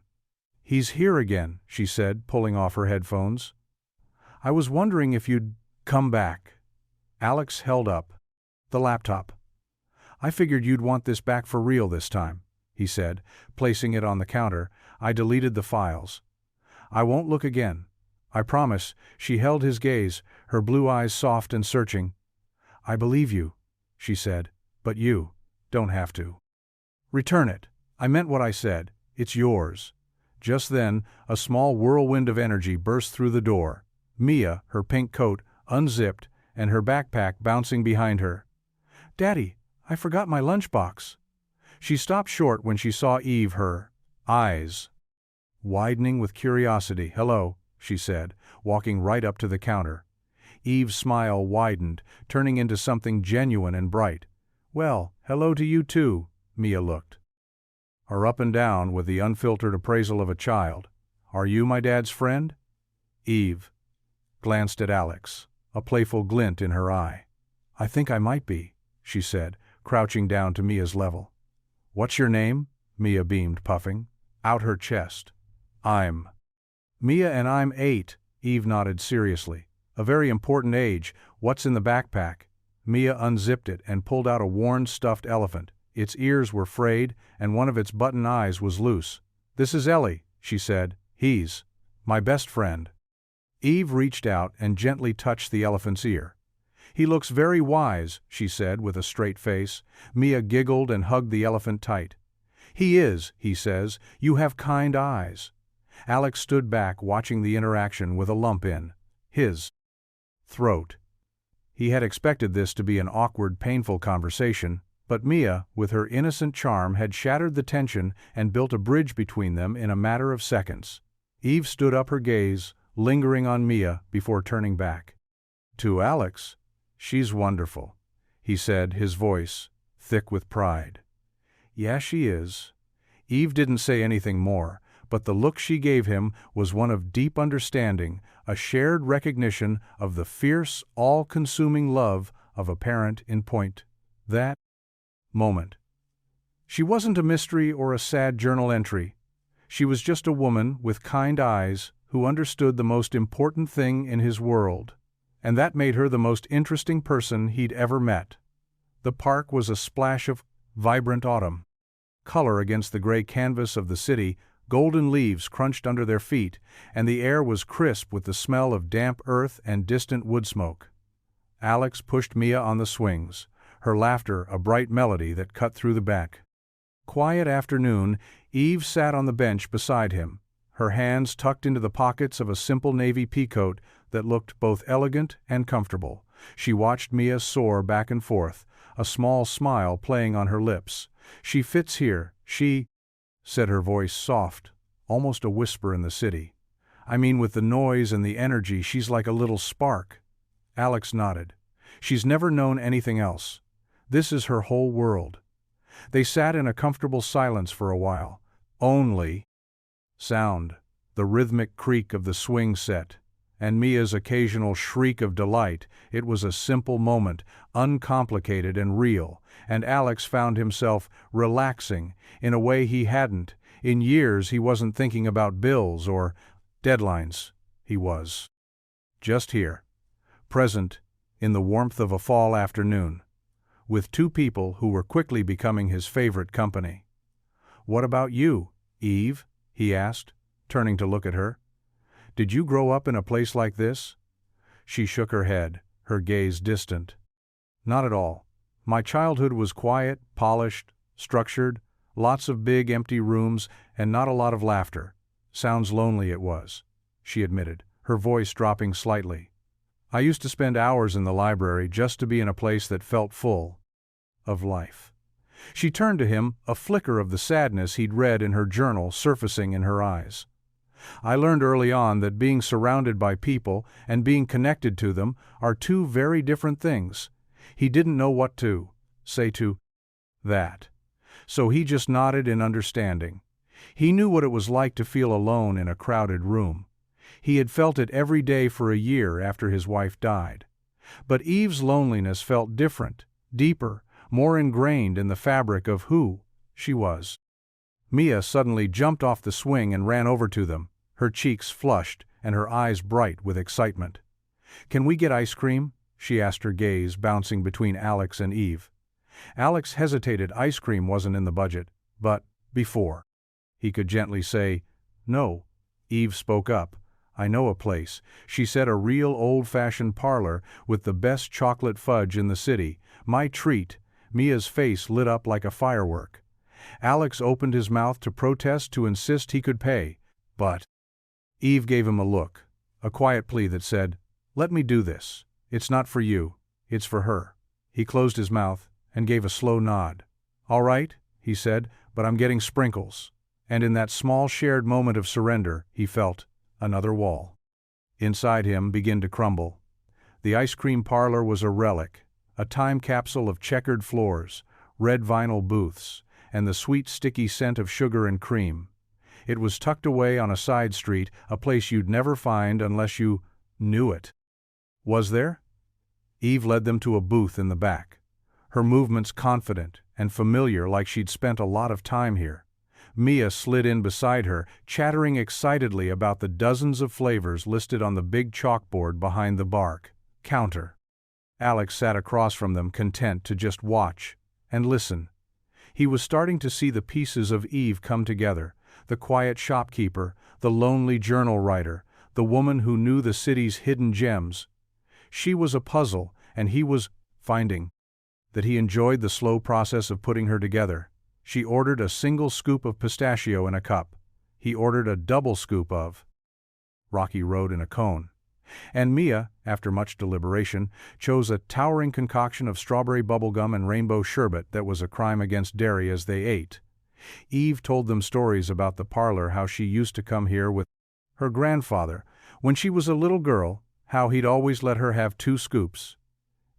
A: "He's here again," she said, pulling off her headphones. "I was wondering if you'd come back." Alex held up the laptop. "I figured you'd want this back for real this time," he said, placing it on the counter. "I deleted the files. I won't look again. I promise." She held his gaze, her blue eyes soft and searching. "I believe you," she said, "but you don't have to return it. I meant what I said. It's yours." Just then, a small whirlwind of energy burst through the door. Mia, her pink coat unzipped and her backpack bouncing behind her. "Daddy, I forgot my lunchbox." She stopped short when she saw Eve, her eyes widening with curiosity. "Hello," she said, walking right up to the counter. Eve's smile widened, turning into something genuine and bright. "Well, hello to you too," Mia looked her up and down with the unfiltered appraisal of a child. "Are you my dad's friend?" Eve glanced at Alex, a playful glint in her eye. "I think I might be," she said, crouching down to Mia's level. "What's your name?" Mia beamed, puffing out her chest. "I'm Mia and I'm 8, Eve nodded seriously. "A very important age. What's in the backpack?" Mia unzipped it and pulled out a worn stuffed elephant. Its ears were frayed, and one of its button eyes was loose. "This is Ellie," she said. "He's my best friend." Eve reached out and gently touched the elephant's ear. "He looks very wise," she said with a straight face. Mia giggled and hugged the elephant tight. "He is, he says. You have kind eyes." Alex stood back, watching the interaction with a lump in his throat. He had expected this to be an awkward, painful conversation, but Mia, with her innocent charm, had shattered the tension and built a bridge between them in a matter of seconds. Eve stood up, her gaze lingering on Mia before turning back. To Alex, "She's wonderful," he said, his voice thick with pride. "Yeah, she is." Eve didn't say anything more, but the look she gave him was one of deep understanding, a shared recognition of the fierce, all-consuming love of a parent in point. That moment. She wasn't a mystery or a sad journal entry. She was just a woman with kind eyes who understood the most important thing in his world. And that made her the most interesting person he'd ever met. The park was a splash of vibrant autumn color against the gray canvas of the city. Golden leaves crunched under their feet, and the air was crisp with the smell of damp earth and distant wood smoke. Alex pushed Mia on the swings, her laughter a bright melody that cut through the back. Quiet afternoon, Eve sat on the bench beside him, her hands tucked into the pockets of a simple navy peacoat that looked both elegant and comfortable. She watched Mia soar back and forth, a small smile playing on her lips. "She fits here, she," said her voice soft, almost a whisper in the city. "I mean, with the noise and the energy, she's like a little spark." Alex nodded. "She's never known anything else. This is her whole world." They sat in a comfortable silence for a while. Only sound, the rhythmic creak of the swing set, and Mia's occasional shriek of delight. It was a simple moment, uncomplicated and real, and Alex found himself relaxing in a way he hadn't. In years he wasn't thinking about bills or deadlines. He was just here, present, in the warmth of a fall afternoon, with two people who were quickly becoming his favorite company. "What about you, Eve?" he asked, turning to look at her. "Did you grow up in a place like this?" She shook her head, her gaze distant. "Not at all. My childhood was quiet, polished, structured, lots of big empty rooms, and not a lot of laughter. Sounds lonely it was," she admitted, her voice dropping slightly. "I used to spend hours in the library just to be in a place that felt full of life." She turned to him, a flicker of the sadness he'd read in her journal surfacing in her eyes. "I learned early on that being surrounded by people and being connected to them are two very different things." He didn't know what to say to that, so he just nodded in understanding. He knew what it was like to feel alone in a crowded room. He had felt it every day for a year after his wife died. But Eve's loneliness felt different, deeper, more ingrained in the fabric of who she was. Mia suddenly jumped off the swing and ran over to them, her cheeks flushed and her eyes bright with excitement. "Can we get ice cream?" she asked, her gaze bouncing between Alex and Eve. Alex hesitated. Ice cream wasn't in the budget, but before he could gently say no, Eve spoke up. "I know a place," she said, "a real old-fashioned parlor with the best chocolate fudge in the city. My treat." Mia's face lit up like a firework. Alex opened his mouth to protest, to insist he could pay, but Eve gave him a look, a quiet plea that said, "Let me do this. It's not for you, it's for her." He closed his mouth and gave a slow nod. "All right," he said, "but I'm getting sprinkles." And in that small shared moment of surrender, he felt another wall inside him begin to crumble. The ice cream parlor was a relic, a time capsule of checkered floors, red vinyl booths, and the sweet sticky scent of sugar and cream. It was tucked away on a side street, a place you'd never find unless you knew it. Was there? Eve led them to a booth in the back, her movements confident and familiar, like she'd spent a lot of time here. Mia slid in beside her, chattering excitedly about the dozens of flavors listed on the big chalkboard behind the bar counter. Alex sat across from them, content to just watch and listen. He was starting to see the pieces of Eve come together: the quiet shopkeeper, the lonely journal writer, the woman who knew the city's hidden gems. She was a puzzle, and he was finding that he enjoyed the slow process of putting her together. She ordered a single scoop of pistachio in a cup. He ordered a double scoop of Rocky Road in a cone. And Mia, after much deliberation, chose a towering concoction of strawberry bubblegum and rainbow sherbet that was a crime against dairy as they ate. Eve told them stories about the parlor, how she used to come here with her grandfather when she was a little girl, how he'd always let her have 2 scoops.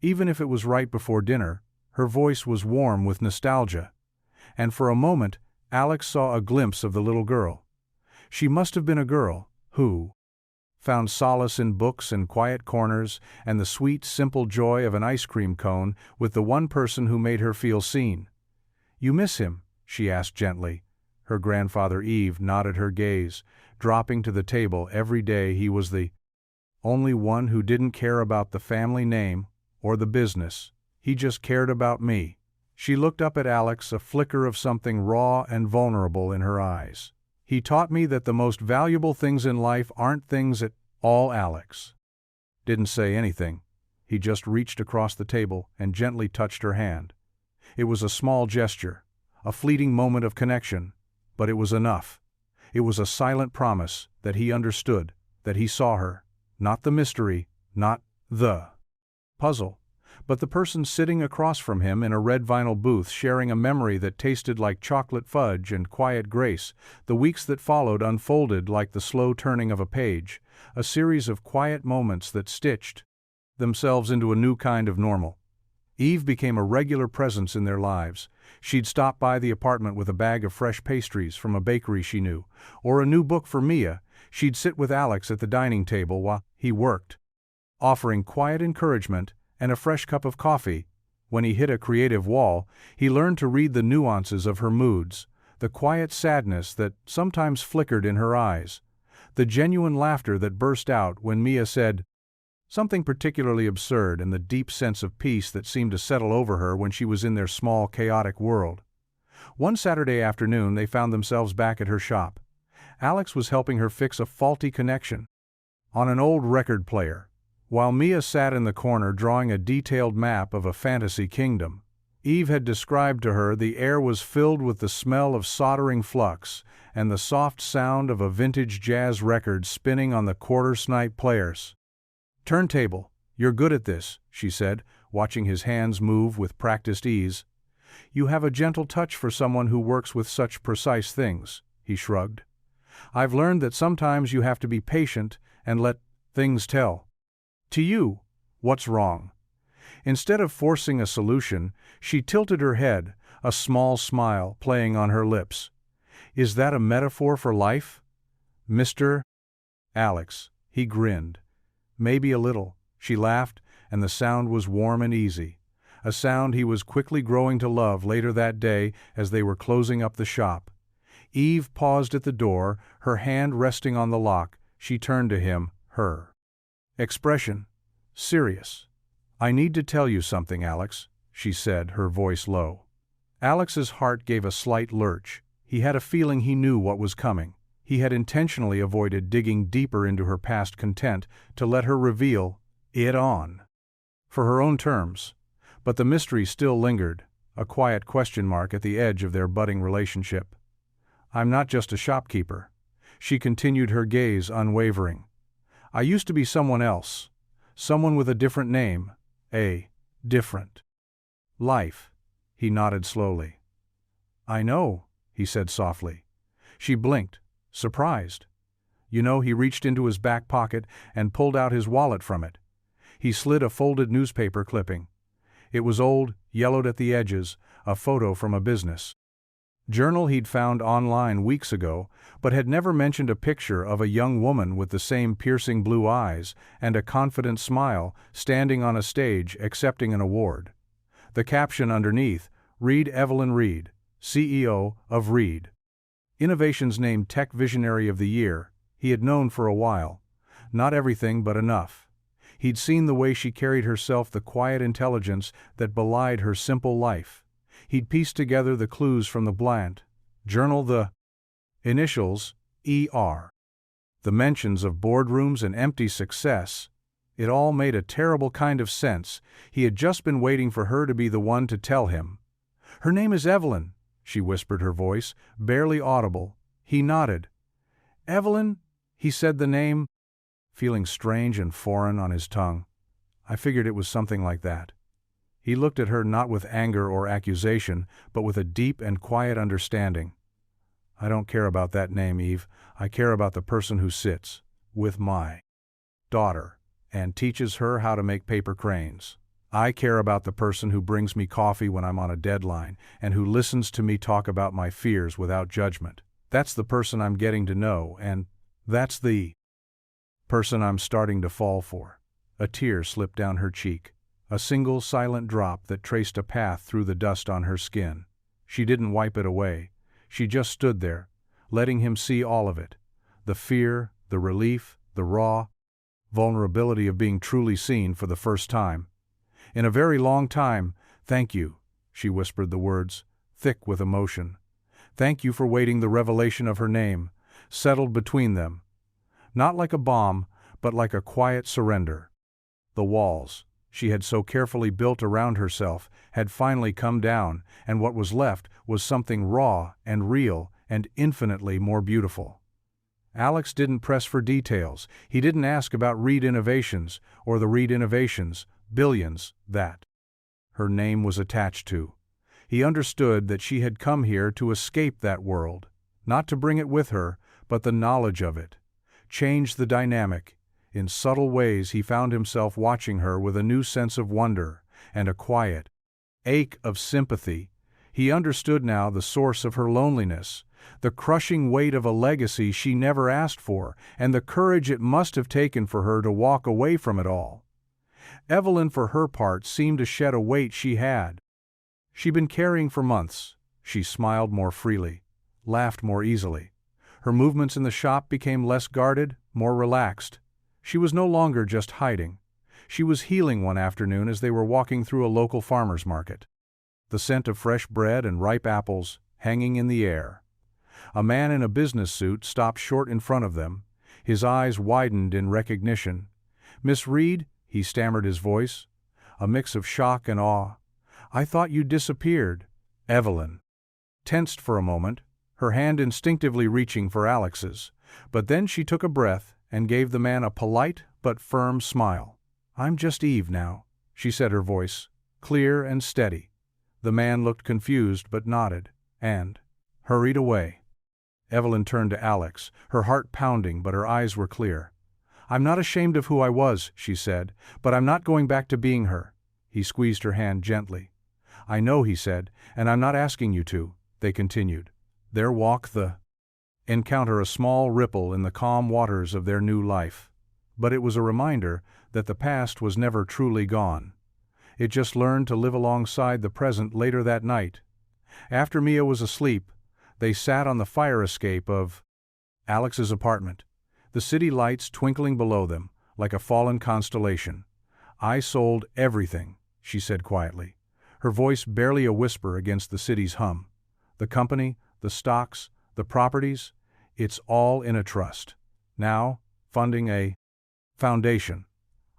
A: Even if it was right before dinner, her voice was warm with nostalgia. And for a moment, Alex saw a glimpse of the little girl. She must have been a girl who found solace in books and quiet corners and the sweet, simple joy of an ice cream cone with the one person who made her feel seen. "You miss him?" she asked gently. Her grandfather Eve nodded her gaze, dropping to the table every day. He was the only one who didn't care about the family name or the business. He just cared about me. She looked up at Alex, a flicker of something raw and vulnerable in her eyes. "He taught me that the most valuable things in life aren't things at all." Alex didn't say anything. He just reached across the table and gently touched her hand. It was a small gesture, a fleeting moment of connection, but it was enough. It was a silent promise that he understood, that he saw her, not the mystery, not the puzzle, but the person sitting across from him in a red vinyl booth, sharing a memory that tasted like chocolate fudge and quiet grace. The weeks that followed unfolded like the slow turning of a page, a series of quiet moments that stitched themselves into a new kind of normal. Eve became a regular presence in their lives. She'd stop by the apartment with a bag of fresh pastries from a bakery she knew, or a new book for Mia. She'd sit with Alex at the dining table while he worked, offering quiet encouragement and a fresh cup of coffee. When he hit a creative wall, he learned to read the nuances of her moods, the quiet sadness that sometimes flickered in her eyes, the genuine laughter that burst out when Mia said something particularly absurd, and the deep sense of peace that seemed to settle over her when she was in their small, chaotic world. One Saturday afternoon they found themselves back at her shop. Alex was helping her fix a faulty connection on an old record player, while Mia sat in the corner drawing a detailed map of a fantasy kingdom. Eve had described to her the air was filled with the smell of soldering flux and the soft sound of a vintage jazz record spinning on the quarter-snipe player's turntable. "You're good at this," she said, watching his hands move with practiced ease. "You have a gentle touch for someone who works with such precise things," he shrugged. "I've learned that sometimes you have to be patient and let things tell to you what's wrong." Instead of forcing a solution, she tilted her head, a small smile playing on her lips. "Is that a metaphor for life, Mr. Alex?" He grinned. "Maybe a little," she laughed, and the sound was warm and easy, a sound he was quickly growing to love. Later that day, as they were closing up the shop, Eve paused at the door, her hand resting on the lock. She turned to him, her expression serious. "I need to tell you something, Alex," she said, her voice low. Alex's heart gave a slight lurch. He had a feeling he knew what was coming. He had intentionally avoided digging deeper into her past, content to let her reveal it on for her own terms. But the mystery still lingered, a quiet question mark at the edge of their budding relationship. "I'm not just a shopkeeper," she continued, her gaze unwavering. "I used to be someone else, someone with a different name, a different life." He nodded slowly. "I know," he said softly. She blinked, surprised. "You know," he reached into his back pocket and pulled out his wallet from it. He slid a folded newspaper clipping. It was old, yellowed at the edges, a photo from a business journal he'd found online weeks ago, but had never mentioned a picture of a young woman with the same piercing blue eyes and a confident smile standing on a stage accepting an award. The caption underneath, "Reed Evelyn Reed, CEO of Reed Innovations named Tech Visionary of the Year," he had known for a while. Not everything, but enough. He'd seen the way she carried herself, the quiet intelligence that belied her simple life. He'd pieced together the clues from the bland journal, the initials, ER, the mentions of boardrooms and empty success. It all made a terrible kind of sense. He had just been waiting for her to be the one to tell him. "Her name is Evelyn," she whispered, her voice barely audible. He nodded. "Evelyn?" He said the name, feeling strange and foreign on his tongue. "I figured it was something like that." He looked at her not with anger or accusation, but with a deep and quiet understanding. "I don't care about that name, Eve. I care about the person who sits with my daughter and teaches her how to make paper cranes. I care about the person who brings me coffee when I'm on a deadline and who listens to me talk about my fears without judgment. That's the person I'm getting to know, and that's the person I'm starting to fall for." A tear slipped down her cheek, a single silent drop that traced a path through the dust on her skin. She didn't wipe it away. She just stood there, letting him see all of it. The fear, the relief, the raw vulnerability of being truly seen for the first time. "In a very long time, thank you," she whispered the words, thick with emotion. "Thank you for waiting." The revelation of her name settled between them. Not like a bomb, but like a quiet surrender. The walls she had so carefully built around herself had finally come down, and what was left was something raw and real and infinitely more beautiful. Alex didn't press for details. He didn't ask about Reed Innovations or the Reed Innovations billions that her name was attached to. He understood that she had come here to escape that world, not to bring it with her, but the knowledge of it changed the dynamic. In subtle ways he found himself watching her with a new sense of wonder and a quiet ache of sympathy. He understood now the source of her loneliness, the crushing weight of a legacy she never asked for, and the courage it must have taken for her to walk away from it all. Evelyn, for her part, seemed to shed a weight she had. She'd been carrying for months. She smiled more freely, laughed more easily. Her movements in the shop became less guarded, more relaxed. She was no longer just hiding. She was healing one afternoon as they were walking through a local farmer's market. The scent of fresh bread and ripe apples hanging in the air. A man in a business suit stopped short in front of them. His eyes widened in recognition. "Miss Reed," he stammered, his voice a mix of shock and awe. "I thought you disappeared." Evelyn tensed for a moment, her hand instinctively reaching for Alex's, but then she took a breath and gave the man a polite but firm smile. "I'm just Eve now," she said, her voice clear and steady. The man looked confused but nodded, and hurried away. Evelyn turned to Alex, her heart pounding but her eyes were clear. "I'm not ashamed of who I was," she said, "but I'm not going back to being her." He squeezed her hand gently. "I know," he said, "and I'm not asking you to," they continued. Their walk, the encounter, a small ripple in the calm waters of their new life. But it was a reminder that the past was never truly gone. It just learned to live alongside the present. Later that night, after Mia was asleep, they sat on the fire escape of Alex's apartment, the city lights twinkling below them like a fallen constellation. "I sold everything," she said quietly, her voice barely a whisper against the city's hum. "The company, the stocks, the properties, it's all in a trust. Now, funding a foundation.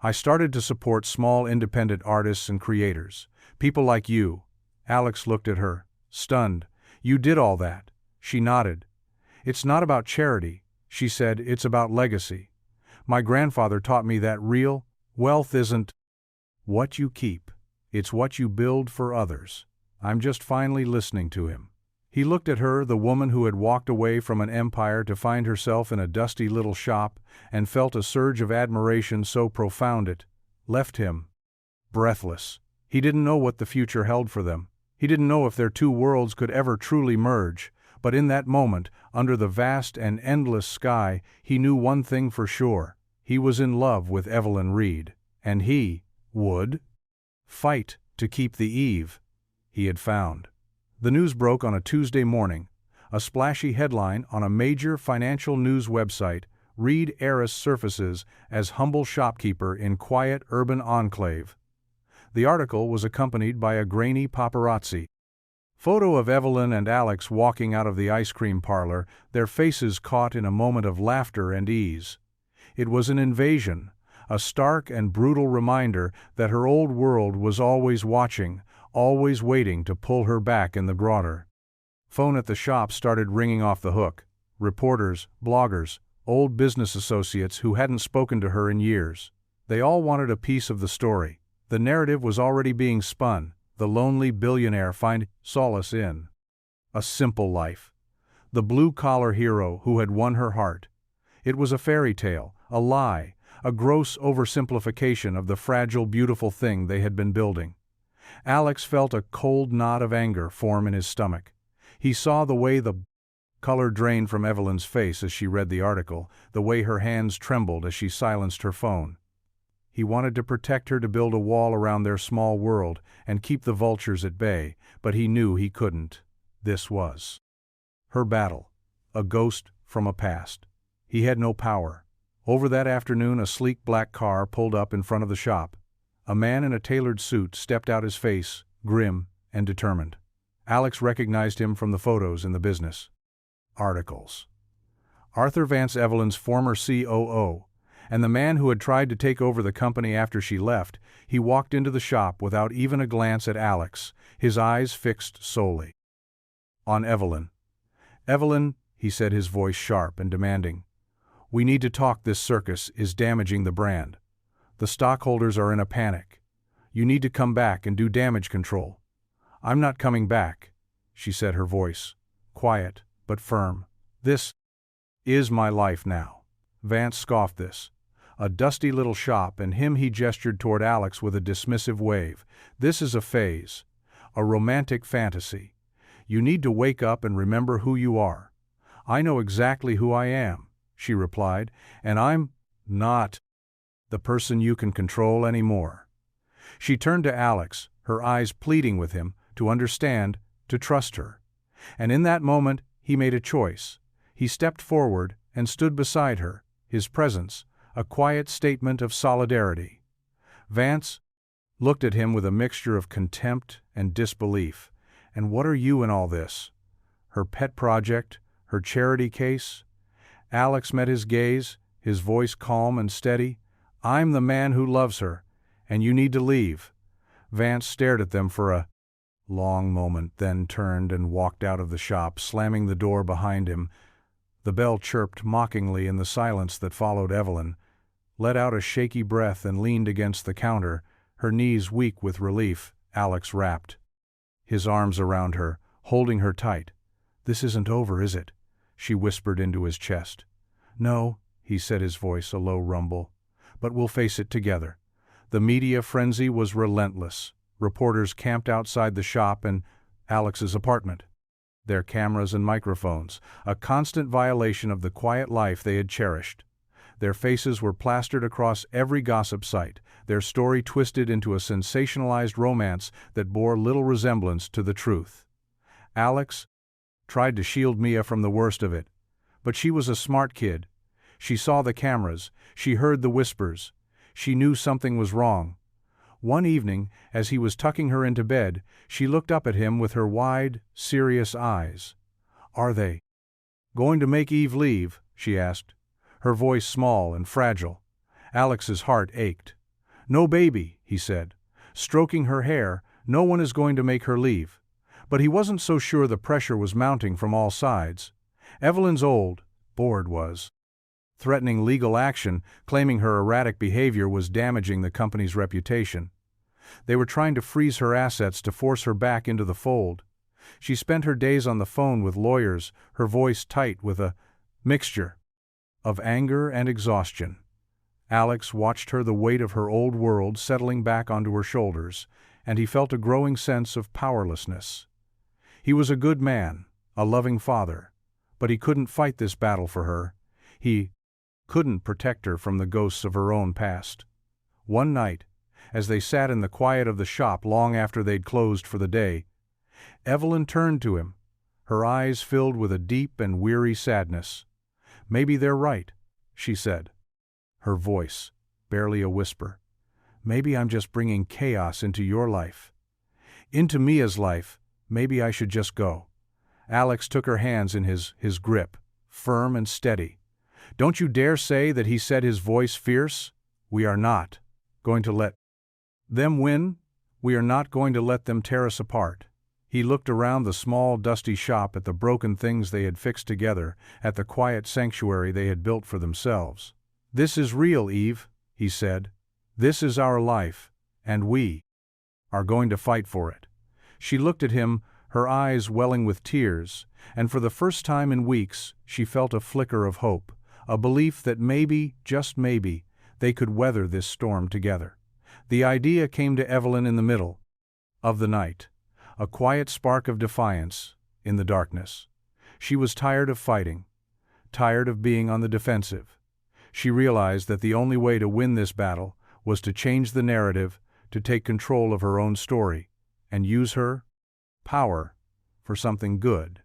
A: I started to support small independent artists and creators, people like you." Alex looked at her, stunned. "You did all that?" She nodded. "It's not about charity," she said, "it's about legacy. My grandfather taught me that real wealth isn't what you keep, it's what you build for others." I'm just finally listening to him. He looked at her, the woman who had walked away from an empire to find herself in a dusty little shop, and felt a surge of admiration so profound it left him breathless. He didn't know what the future held for them. He didn't know if their two worlds could ever truly merge, but in that moment, under the vast and endless sky, he knew one thing for sure. He was in love with Evelyn Reed, and he would fight to keep the Eve he had found. The news broke on a Tuesday morning. A splashy headline on a major financial news website: Reed heiress surfaces as humble shopkeeper in quiet urban enclave. The article was accompanied by a grainy paparazzi photo of Evelyn and Alex walking out of the ice cream parlor, their faces caught in a moment of laughter and ease. It was an invasion, a stark and brutal reminder that her old world was always watching, always waiting to pull her back in the grotto. Phone at the shop started ringing off the hook. Reporters, bloggers, old business associates who hadn't spoken to her in years. They all wanted a piece of the story. The narrative was already being spun. The lonely billionaire find solace in a simple life. The blue-collar hero who had won her heart. It was a fairy tale, a lie, a gross oversimplification of the fragile, beautiful thing they had been building. Alex felt a cold knot of anger form in his stomach. He saw the way the color drained from Evelyn's face as she read the article, the way her hands trembled as she silenced her phone. He wanted to protect her, to build a wall around their small world and keep the vultures at bay, but he knew he couldn't. This was her battle, a ghost from a past. He had no power. Over that afternoon, a sleek black car pulled up in front of the shop. A man in a tailored suit stepped out, his face grim and determined. Alex recognized him from the photos in the business articles. Arthur Vance, Evelyn's former COO, and the man who had tried to take over the company after she left. He walked into the shop without even a glance at Alex, his eyes fixed solely on Evelyn. "Evelyn," he said, his voice sharp and demanding, "we need to talk. This circus is damaging the brand. The stockholders are in a panic. You need to come back and do damage control." "I'm not coming back," she said, her voice quiet but firm. "This is my life now." Vance scoffed this. A dusty little shop, and him, he gestured toward Alex with a dismissive wave. "This is a phase, a romantic fantasy. You need to wake up and remember who you are." "I know exactly who I am," she replied, "and I'm not the person you can control anymore." She turned to Alex, her eyes pleading with him to understand, to trust her. And in that moment, he made a choice. He stepped forward and stood beside her, his presence a quiet statement of solidarity. Vance looked at him with a mixture of contempt and disbelief. "And what are you in all this? Her pet project? Her charity case?" Alex met his gaze, his voice calm and steady. "I'm the man who loves her, and you need to leave." Vance stared at them for a long moment, then turned and walked out of the shop, slamming the door behind him. The bell chirped mockingly in the silence that followed. Evelyn let out a shaky breath and leaned against the counter, her knees weak with relief. Alex wrapped his arms around her, holding her tight. "This isn't over, is it?" she whispered into his chest. "No," he said, his voice a low rumble, "but we'll face it together." The media frenzy was relentless. Reporters camped outside the shop and Alex's apartment, their cameras and microphones, a constant violation of the quiet life they had cherished. Their faces were plastered across every gossip site, their story twisted into a sensationalized romance that bore little resemblance to the truth. Alex tried to shield Mia from the worst of it, but she was a smart kid. She saw the cameras, she heard the whispers, she knew something was wrong. One evening, as he was tucking her into bed, she looked up at him with her wide, serious eyes. "Are they going to make Eve leave?" she asked, her voice small and fragile. Alex's heart ached. "No, baby," he said, stroking her hair, "no one is going to make her leave." But he wasn't so sure. The pressure was mounting from all sides. Evelyn's old board was threatening legal action, claiming her erratic behavior was damaging the company's reputation. They were trying to freeze her assets to force her back into the fold. She spent her days on the phone with lawyers, her voice tight with a mixture of anger and exhaustion. Alex watched her, the weight of her old world settling back onto her shoulders, and he felt a growing sense of powerlessness. He was a good man, a loving father, but he couldn't fight this battle for her. He couldn't protect her from the ghosts of her own past. One night, as they sat in the quiet of the shop long after they'd closed for the day, Evelyn turned to him, her eyes filled with a deep and weary sadness. "Maybe they're right," she said, her voice barely a whisper. "Maybe I'm just bringing chaos into your life. Into Mia's life. Maybe I should just go." Alex took her hands in his grip, firm and steady. "Don't you dare say that," he said, his voice fierce. "We are not going to let them win. We are not going to let them tear us apart." He looked around the small, dusty shop, at the broken things they had fixed together, at the quiet sanctuary they had built for themselves. "This is real, Eve," he said. "This is our life, and we are going to fight for it." She looked at him, her eyes welling with tears, and for the first time in weeks she felt a flicker of hope, a belief that maybe, just maybe, they could weather this storm together. The idea came to Evelyn in the middle of the night, a quiet spark of defiance in the darkness. She was tired of fighting, tired of being on the defensive. She realized that the only way to win this battle was to change the narrative, to take control of her own story, and use her power for something good.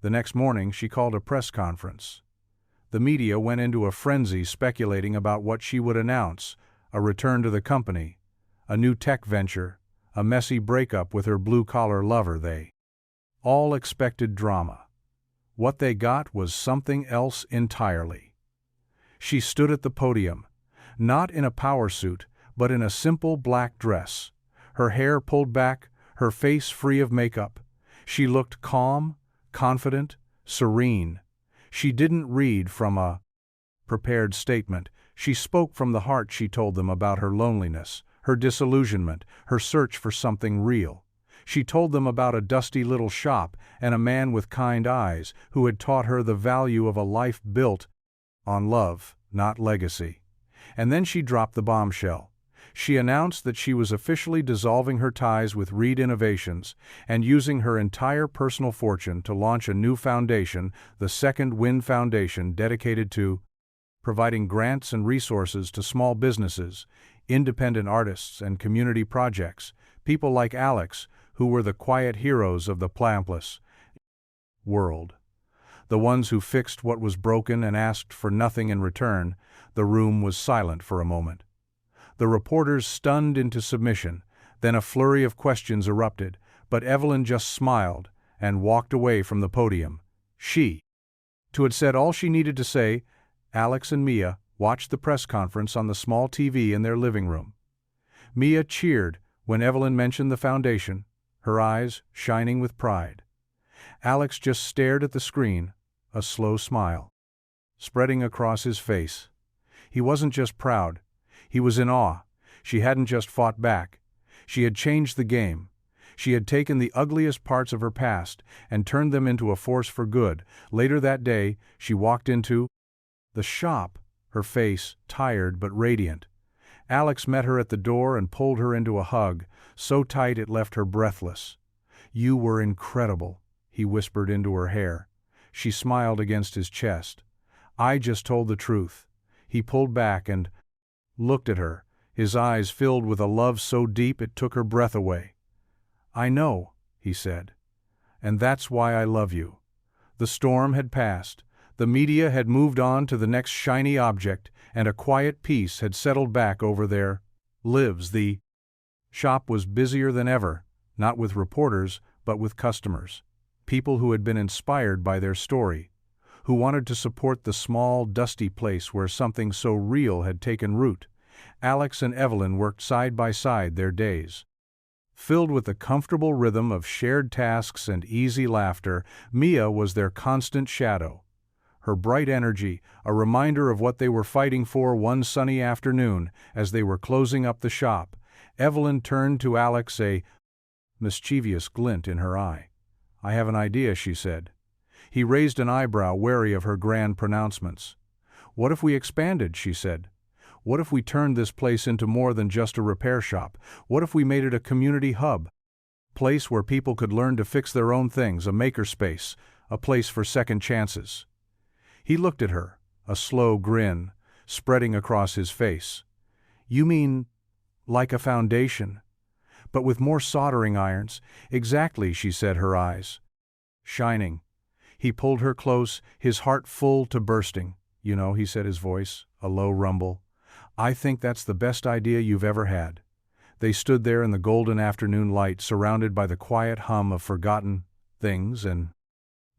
A: The next morning she called a press conference. The media went into a frenzy speculating about what she would announce: a return to the company, a new tech venture, a messy breakup with her blue-collar lover. They all expected drama. What they got was something else entirely. She stood at the podium, not in a power suit, but in a simple black dress, her hair pulled back, her face free of makeup. She looked calm, confident, serene. She didn't read from a prepared statement. She spoke from the heart. She told them about her loneliness, her disillusionment, her search for something real. She told them about a dusty little shop and a man with kind eyes who had taught her the value of a life built on love, not legacy. And then she dropped the bombshell. She announced that she was officially dissolving her ties with Reed Innovations and using her entire personal fortune to launch a new foundation, the Second Wind Foundation, dedicated to providing grants and resources to small businesses, independent artists, and community projects, people like Alex, who were the quiet heroes of the plantless world. The ones who fixed what was broken and asked for nothing in return. The room was silent for a moment. The reporters stunned into submission, then a flurry of questions erupted, but Evelyn just smiled and walked away from the podium. She had said all she needed to say. Alex and Mia watched the press conference on the small TV in their living room. Mia cheered when Evelyn mentioned the foundation, her eyes shining with pride. Alex just stared at the screen, a slow smile spreading across his face. He wasn't just proud, he was in awe. She hadn't just fought back. She had changed the game. She had taken the ugliest parts of her past and turned them into a force for good. Later that day, she walked into the shop, her face tired but radiant. Alex met her at the door and pulled her into a hug, so tight it left her breathless. "You were incredible," he whispered into her hair. She smiled against his chest. "I just told the truth." He pulled back and looked at her, his eyes filled with a love so deep it took her breath away. "I know," he said, "and that's why I love you." The storm had passed. The media had moved on to the next shiny object, and a quiet peace had settled back over their lives. The shop was busier than ever, not with reporters, but with customers. People who had been inspired by their story, who wanted to support the small, dusty place where something so real had taken root. Alex and Evelyn worked side by side, their days filled with the comfortable rhythm of shared tasks and easy laughter. Mia was their constant shadow, her bright energy, a reminder of what they were fighting for. One sunny afternoon, as they were closing up the shop, Evelyn turned to Alex, a mischievous glint in her eye. "I have an idea," she said. He raised an eyebrow, wary of her grand pronouncements. "What if we expanded?" she said. What if we turned this place into more than just a repair shop? What if we made it a community hub? Place where people could learn to fix their own things, a makerspace, a place for second chances. He looked at her, a slow grin spreading across his face. You mean, like a foundation? But with more soldering irons? Exactly, she said, her eyes shining. He pulled her close, his heart full to bursting. You know, he said, his voice a low rumble. I think that's the best idea you've ever had. They stood there in the golden afternoon light, surrounded by the quiet hum of forgotten things and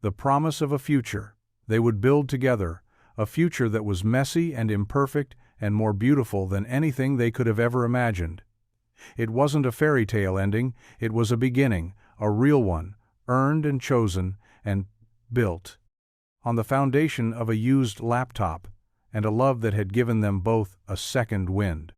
A: the promise of a future they would build together, a future that was messy and imperfect and more beautiful than anything they could have ever imagined. It wasn't a fairy tale ending, it was a beginning, a real one, earned and chosen and built on the foundation of a used laptop and a love that had given them both a second wind.